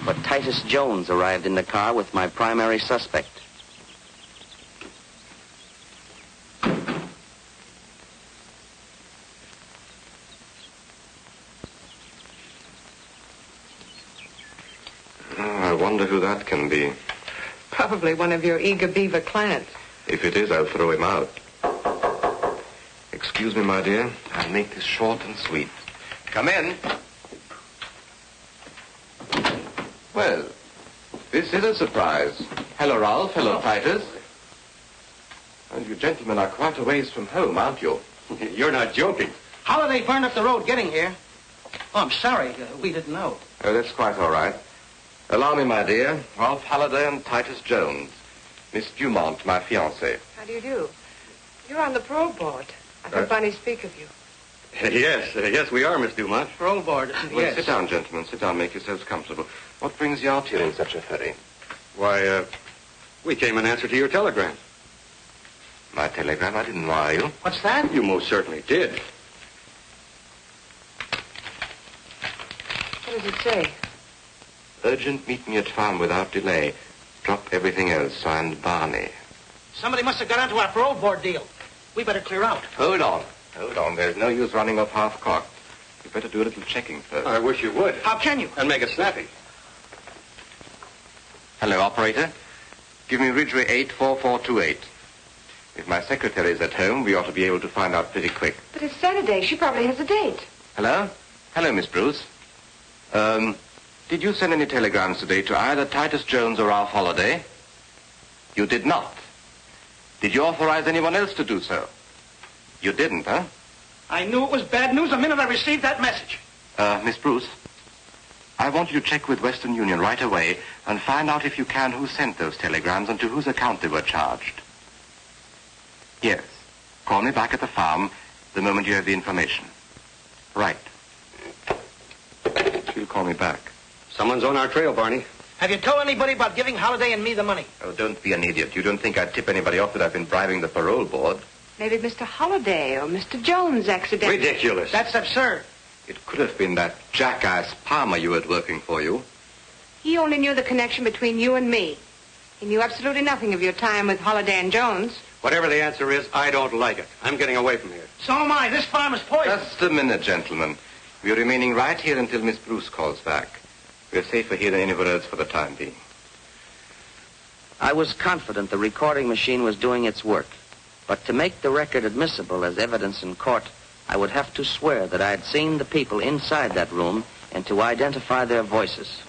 But Titus Jones arrived in the car with my primary suspect. I wonder who that can be. Probably one of your eager beaver clients. If it is, I'll throw him out. Excuse me, my dear. I'll make this short and sweet. Come in. Well, this is a surprise. Hello, Ralph. Hello, Titus. And you gentlemen are quite a ways from home, aren't you? You're not joking. Holiday burned up the road getting here. Oh, I'm sorry. We didn't know. Oh, that's quite all right. Allow me, my dear. Ralph Halliday and Titus Jones. Miss Dumont, my fiancée. How do you do? You're on the parole board. I heard Bunny speak of you. Yes, we are, Miss Dumont. Parole board. Well, Yes. sit down, gentlemen. Sit down. Make yourselves comfortable. What brings you out here in such a hurry? Why, we came in answer to your telegram. My telegram? I didn't wire you. What's that? You most certainly did. What does it say? Urgent, meet me at farm without delay. Drop everything else. Signed, Barney. Somebody must have got onto our parole board deal. We better clear out. Hold on. There's no use running off half-cocked. You better do a little checking first. I wish you would. How can you? And make it snappy. Hello, operator. Give me Ridgeway 84428. If my secretary is at home, we ought to be able to find out pretty quick. But it's Saturday. She probably has a date. Hello? Hello, Miss Bruce. Did you send any telegrams today to either Titus Jones or Ralph Holliday? You did not. Did you authorize anyone else to do so? You didn't, huh? I knew it was bad news the minute I received that message. Miss Bruce, I want you to check with Western Union right away and find out if you can who sent those telegrams and to whose account they were charged. Yes. Call me back at the farm the moment you have the information. Right. She'll call me back. Someone's on our trail, Barney. Have you told anybody about giving Holiday and me the money? Oh, don't be an idiot. You don't think I'd tip anybody off that I've been bribing the parole board? Maybe Mr. Holiday or Mr. Jones accidentally... Ridiculous. That's absurd. It could have been that jackass Palmer you had working for you. He only knew the connection between you and me. He knew absolutely nothing of your time with Holiday and Jones. Whatever the answer is, I don't like it. I'm getting away from here. So am I. This farm is poisoned. Just a minute, gentlemen. We're remaining right here until Miss Bruce calls back. We're safer here than anywhere else for the time being. I was confident the recording machine was doing its work. But to make the record admissible as evidence in court, I would have to swear that I had seen the people inside that room and to identify their voices.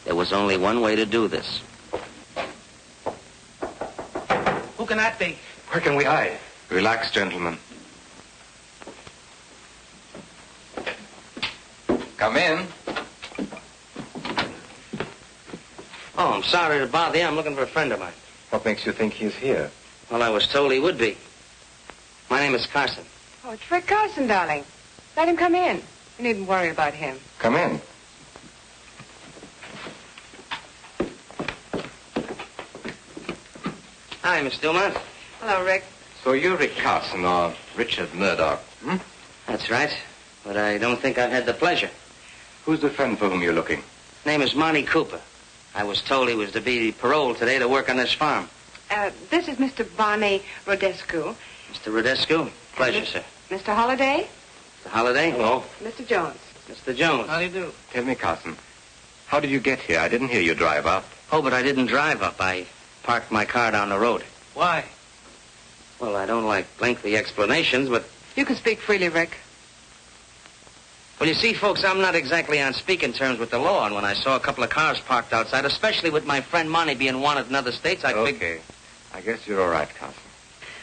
There was only one way to do this. Who can that be? Where can we hide? Relax, gentlemen. Come in. Oh, I'm sorry to bother you. I'm looking for a friend of mine. What makes you think he's here? Well, I was told he would be. My name is Carson. Oh, it's Rick Carson, darling. Let him come in. You needn't worry about him. Come in. Hi, Miss Stillman. Hello, Rick. So you're Rick Carson or Richard Murdoch, hmm? That's right. But I don't think I've had the pleasure. Who's the friend for whom you're looking? His name is Monty Cooper. I was told he was to be paroled today to work on this farm. This is Mr. Barney Rodescu. Mr. Rodescu? Pleasure, sir. Mr. Holiday? Mr. Holiday? Hello. Mr. Jones. Mr. Jones. How do you do? Tell me, Carson, how did you get here? I didn't hear you drive up. Oh, but I didn't drive up. I parked my car down the road. Why? Well, I don't like lengthy explanations, but... You can speak freely, Rick. Well, you see, folks, I'm not exactly on speaking terms with the law, and when I saw a couple of cars parked outside, especially with my friend Monty being wanted in other states, I figured... Okay. I guess you're all right, Carson.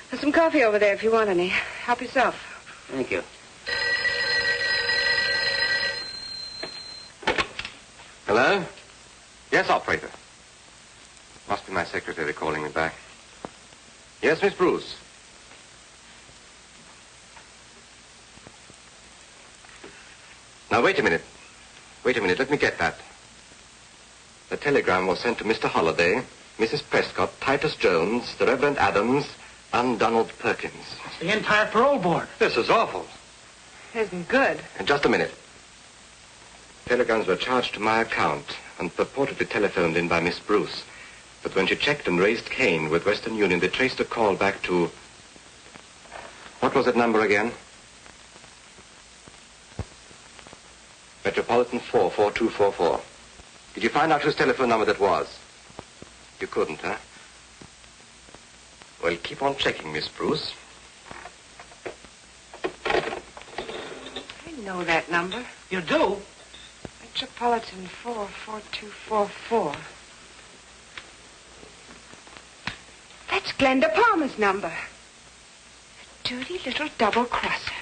There's some coffee over there if you want any. Help yourself. Thank you. Hello? Yes, operator. Must be my secretary calling me back. Yes, Miss Bruce. Now, wait a minute. Wait a minute. Let me get that. The telegram was sent to Mr. Holiday, Mrs. Prescott, Titus Jones, the Reverend Adams, and Donald Perkins. It's the entire parole board. This is awful. It isn't good. And just a minute. Telegrams were charged to my account and purportedly telephoned in by Miss Bruce. But when she checked and raised Cain with Western Union, they traced a call back to... What was that number again? Metropolitan 44244. Did you find out whose telephone number that was? You couldn't, huh? Well, keep on checking, Miss Bruce. I know that number. You do? Metropolitan 44244. That's Glenda Palmer's number. A dirty little double-crosser.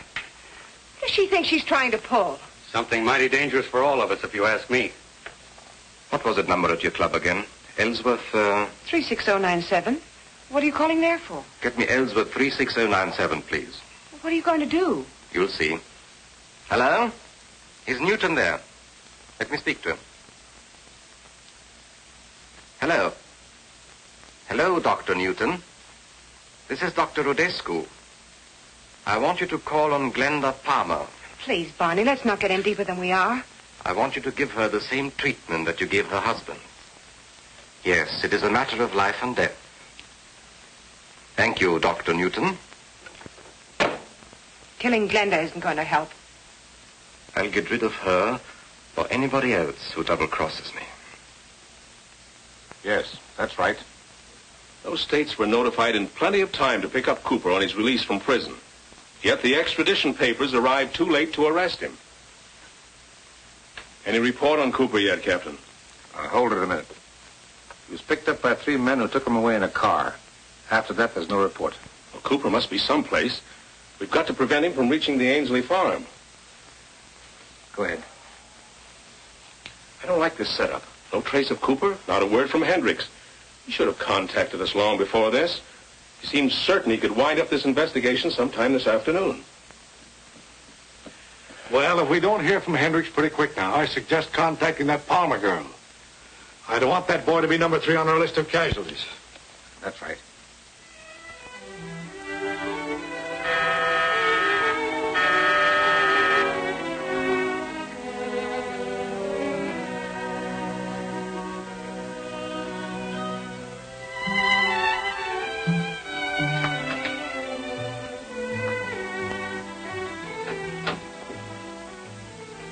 What does she think she's trying to pull? Something mighty dangerous for all of us, if you ask me. What was that number at your club again? Ellsworth, 36097. What are you calling there for? Get me Ellsworth 36097, please. What are you going to do? You'll see. Hello? Is Newton there? Let me speak to him. Hello? Hello, Dr. Newton. This is Dr. Rodescu. I want you to call on Glenda Palmer. Please, Barney, let's not get in deeper than we are. I want you to give her the same treatment that you gave her husband. Yes, it is a matter of life and death. Thank you, Dr. Newton. Killing Glenda isn't going to help. I'll get rid of her or anybody else who double-crosses me. Yes, that's right. Those states were notified in plenty of time to pick up Cooper on his release from prison. Yet the extradition papers arrived too late to arrest him. Any report on Cooper yet, Captain? Hold it a minute. He was picked up by 3 men who took him away in a car. After that, there's no report. Well, Cooper must be someplace. We've got to prevent him from reaching the Ainsley farm. Go ahead. I don't like this setup. No trace of Cooper, not a word from Hendricks. He should have contacted us long before this. He seems certain he could wind up this investigation sometime this afternoon. Well, if we don't hear from Hendricks pretty quick now, I suggest contacting that Palmer girl. I don't want that boy to be number 3 on our list of casualties. That's right.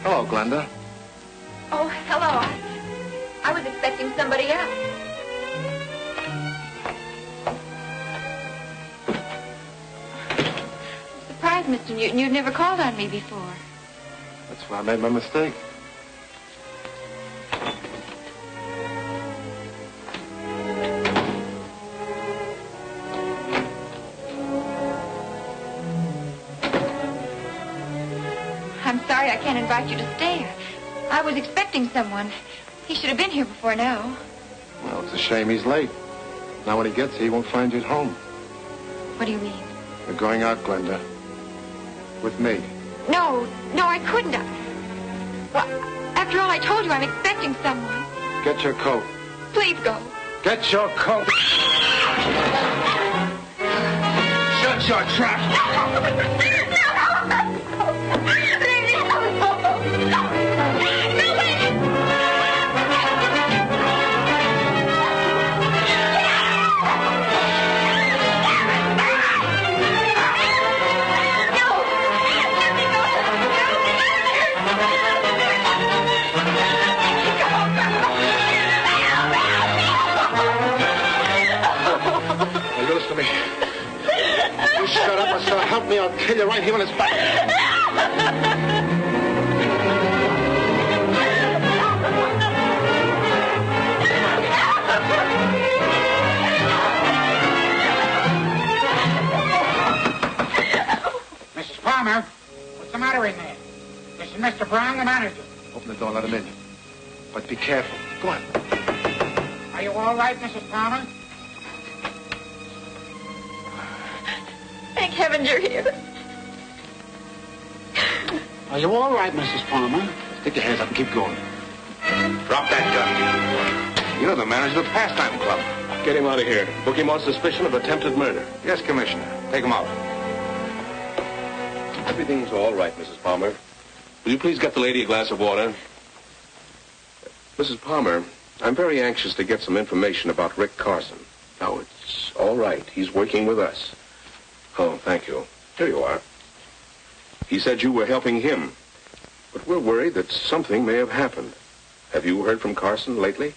Hello, Glenda. Oh, hello. I was expecting somebody else. I'm surprised, Mr. Newton. You've never called on me before. That's where I made my mistake. I'm sorry I can't invite you to stay. I was expecting someone. He should have been here before now. Well, it's a shame he's late. Now when he gets here, he won't find you at home. What do you mean? We're going out, Glenda. With me. No, I couldn't. Well, after all I told you, I'm expecting someone. Get your coat. Please go. Get your coat. Shut your trap. Shut up, or so help me, I'll kill you right here on his back. Mrs. Palmer, what's the matter in there? This is Mr. Brown, the manager. Open the door, let him in. But be careful. Go on. Are you all right, Mrs. Palmer? Thank heaven you're here. Are you all right, Mrs. Palmer? Stick your hands up and keep going. Drop that gun. You're the manager of the pastime club. Get him out of here. Book him on suspicion of attempted murder. Yes, Commissioner. Take him out. Everything's all right, Mrs. Palmer. Will you please get the lady a glass of water? Mrs. Palmer, I'm very anxious to get some information about Rick Carson. Now, it's all right. He's working with us. Oh, thank you. Here you are. He said you were helping him. But we're worried that something may have happened. Have you heard from Carson lately?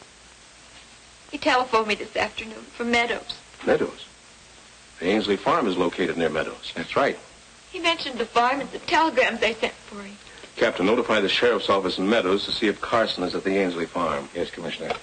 He telephoned me this afternoon from Meadows. Meadows? The Ainsley farm is located near Meadows. That's right. He mentioned the farm and the telegrams they sent for him. Captain, notify the sheriff's office in Meadows to see if Carson is at the Ainsley farm. Yes, Commissioner.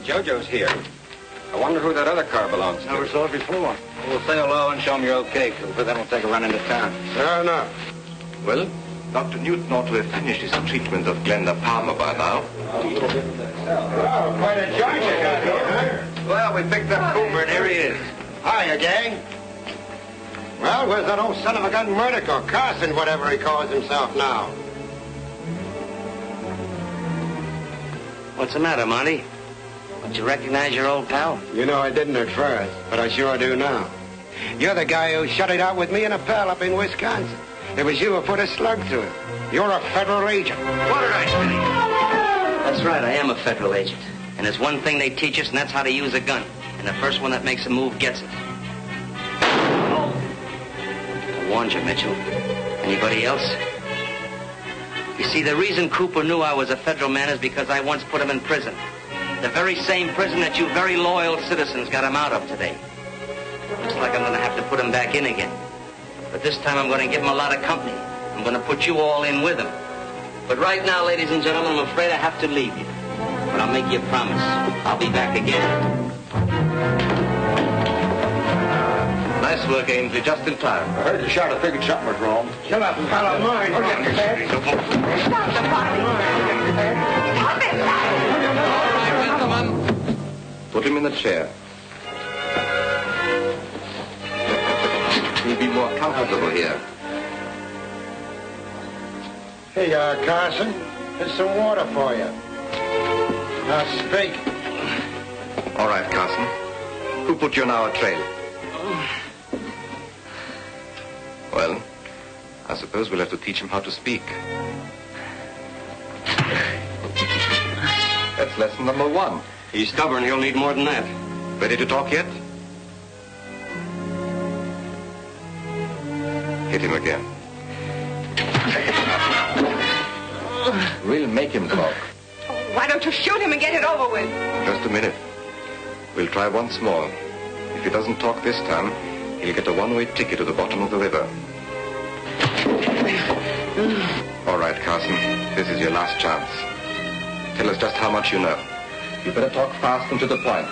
Jojo's here. I wonder who that other car belongs to. Never saw it before. We'll say hello and show him you're okay, Cooper. Then we'll take a run into town. Fair enough. Well, Dr. Newton ought to have finished his treatment of Glenda Palmer by now. Oh, quite a joint you got here. Well, we picked up Cooper, and here he is. Hiya, gang. Well, where's that old son of a gun Murdoch or Carson, whatever he calls himself now? What's the matter, Monty? Don't you recognize your old pal? You know, I didn't at first, but I sure do now. You're the guy who shut it out with me and a pal up in Wisconsin. It was you who put a slug through it. You're a federal agent. What did I tell you? That's right, I am a federal agent. And there's one thing they teach us, and that's how to use a gun. And the first one that makes a move gets it. Oh. I warned you, Mitchell. Anybody else? You see, the reason Cooper knew I was a federal man is because I once put him in prison. The very same prison that you very loyal citizens got him out of today. Looks like I'm going to have to put him back in again. But this time I'm going to give him a lot of company. I'm going to put you all in with him. But right now, ladies and gentlemen, I'm afraid I have to leave you. But I'll make you a promise. I'll be back again. Nice Nice work, Ainsley. Just in time. I heard the shot. I figured something was wrong. Shut up and follow mine. Stop the fight. Stop it. All right, gentlemen. Put him in the chair. He'll be more comfortable here. Hey, Carson, there's some water for you. Now, speak. All right, Carson. Who put you on our trail? Well, I suppose we'll have to teach him how to speak. That's lesson number 1. He's stubborn. He'll need more than that. Ready to talk yet? Hit him again. We'll make him talk. Why don't you shoot him and get it over with? Just a minute. We'll try once more. If he doesn't talk this time, he'll get a one-way ticket to the bottom of the river. All right, Carson. This is your last chance. Tell us just how much you know. You better talk fast and to the point.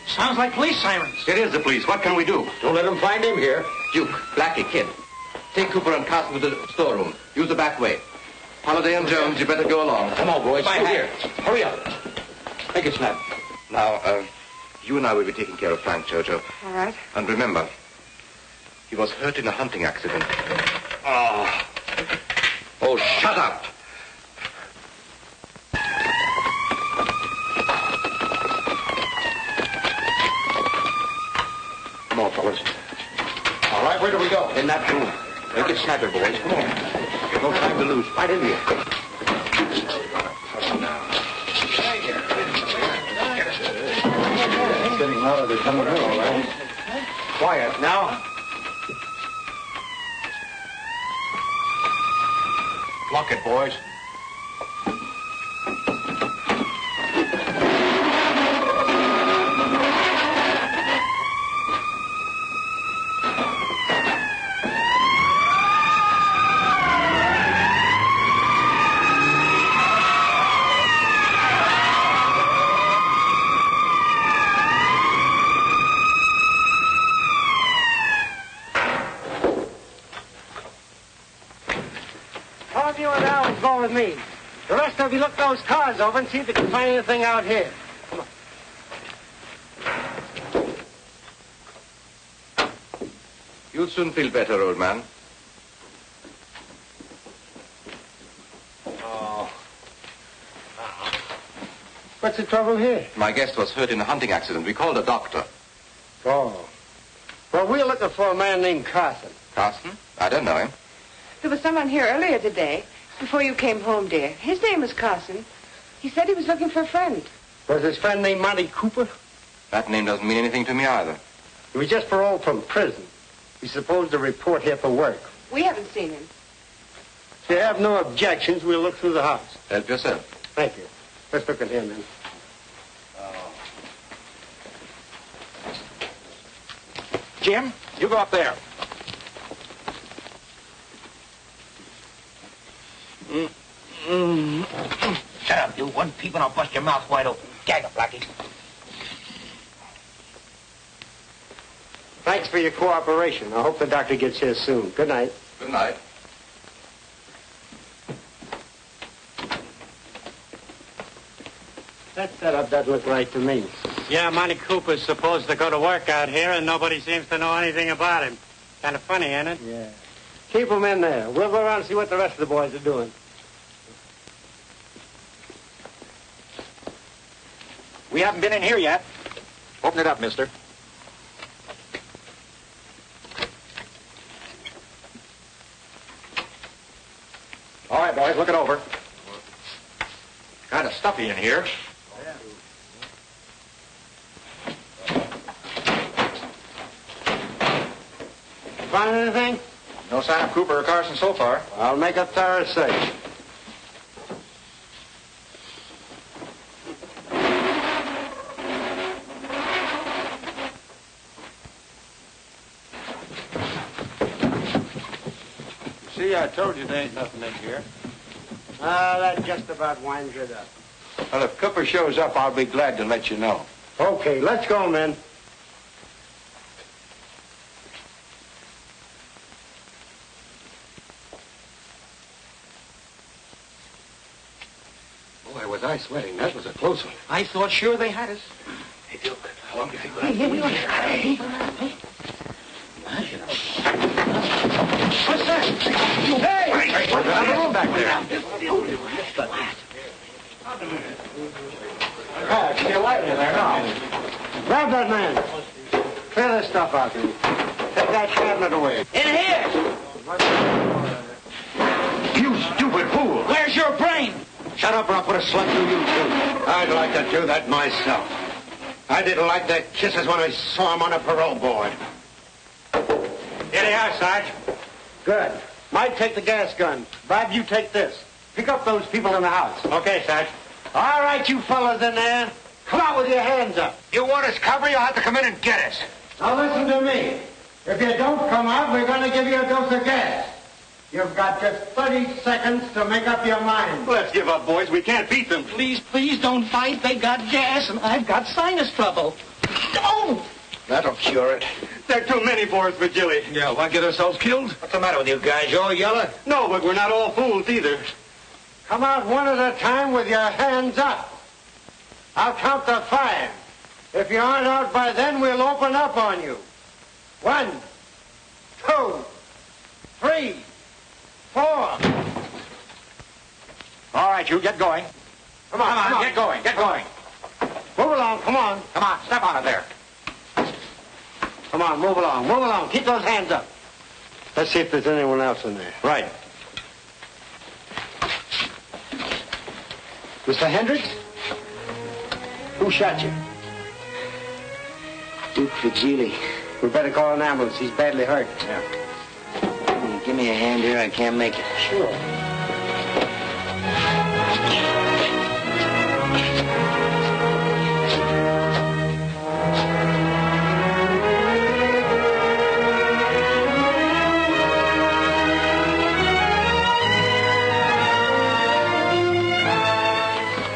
Sounds like police sirens. It is the police. What can we do? Don't let them find him here. Duke, Blackie, Kid. Take Cooper and Carson to the storeroom. Use the back way. Holiday and Jones, you better go along. Come on, boys. Through here. Hurry up. Make it snap. Now, you and I will be taking care of Frank, Jojo. All right. And remember, he was hurt in a hunting accident. Oh, shut up. Come on, fellas. All right, where do we go? In that room. Make it snappy, boys. Come on. No time to lose. Right in here. It's getting louder. They're coming in, all right. Quiet now. Lock it, boys. You and Al will go with me. The rest of you look those cars over and see if you can find anything out here. Come on. You'll soon feel better, old man. What's the trouble here? My guest was hurt in a hunting accident. We called a doctor. Oh. Well, we're looking for a man named Carson. Carson? I don't know him. There was someone here earlier today, before you came home, dear. His name was Carson. He said he was looking for a friend. Was his friend named Monty Cooper? That name doesn't mean anything to me either. He was just paroled from prison. He's supposed to report here for work. We haven't seen him. If you have no objections, we'll look through the house. Help yourself. Thank you. Let's look at him, then. Jim, you go up there. Shut up, dude. One peep and I'll bust your mouth wide open. Gag it, Blackie. Thanks for your cooperation. I hope the doctor gets here soon. Good night. Good night. That setup doesn't look right to me. Yeah, Monty Cooper's supposed to go to work out here, and nobody seems to know anything about him. Kind of funny, ain't it? Yeah. Keep him in there. We'll go around and see what the rest of the boys are doing. We haven't been in here yet. Open it up, mister. All right, boys, look it over. Kind of stuffy in here. Find anything? No sign of Cooper or Carson so far. I'll make a thorough search. See, I told you there ain't nothing in here. That just about winds it up. Well, if Cooper shows up, I'll be glad to let you know. Okay, let's go, men. Boy, was I sweating. That was a close one. I thought sure they had us. Hey, Duke, how long do you think we'll What's that? Hey! What's going back there? Get your light in there now. Grab that man. Clear this stuff out, dude. Take that cabinet away. In here! You stupid fool! Where's your brain? Shut up or I'll put a slug through you, too. I'd like to do that myself. I didn't like their kisses when I saw them on a parole board. Here they are, Sarge. Good. Mike, take the gas gun. Bob, you take this. Pick up those people in the house. Okay, Sarge. All right, you fellas in there. Come out with your hands up. You want us cover, you'll have to come in and get us. Now listen to me. If you don't come out, we're going to give you a dose of gas. You've got just 30 seconds to make up your mind. Let's give up, boys. We can't beat them. Please don't fight. They got gas, and I've got sinus trouble. Don't! That'll cure it. There are too many for us, Virgili. Yeah, why get ourselves killed? What's the matter with you guys? You all yelling? No, but we're not all fools either. Come out one at a time with your hands up. I'll count to 5. If you aren't out by then, we'll open up on you. 1, 2, 3, 4. All right, you get going. Come on, Get going. Move along, come on. Come on, step on it there. Come on, move along. Keep those hands up. Let's see if there's anyone else in there. Right. Mr. Hendricks? Who shot you? Duke Vigili. We better call an ambulance. He's badly hurt. Yeah. Give me a hand here. I can't make it. Sure.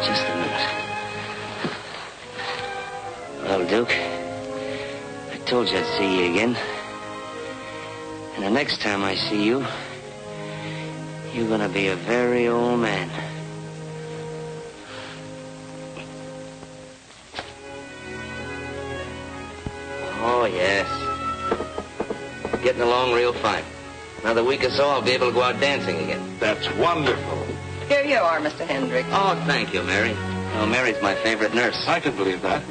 Just a minute. Well, Duke, I told you I'd see you again. And the next time I see you, you're gonna be a very old man. Oh, yes. Getting along real fine. Another week or so, I'll be able to go out dancing again. That's wonderful. Here you are, Mr. Hendricks. Oh, thank you, Mary. Oh, Mary's my favorite nurse. I can believe that.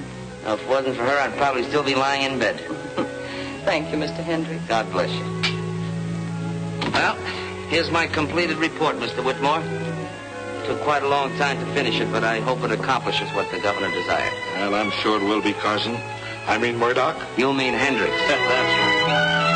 Now, if it wasn't for her, I'd probably still be lying in bed. Thank you, Mr. Hendricks. God bless you. Well, here's my completed report, Mr. Whitmore. Took quite a long time to finish it, but I hope it accomplishes what the governor desired. Well, I'm sure it will be, Carson. I mean Murdoch. You mean Hendricks. That's right.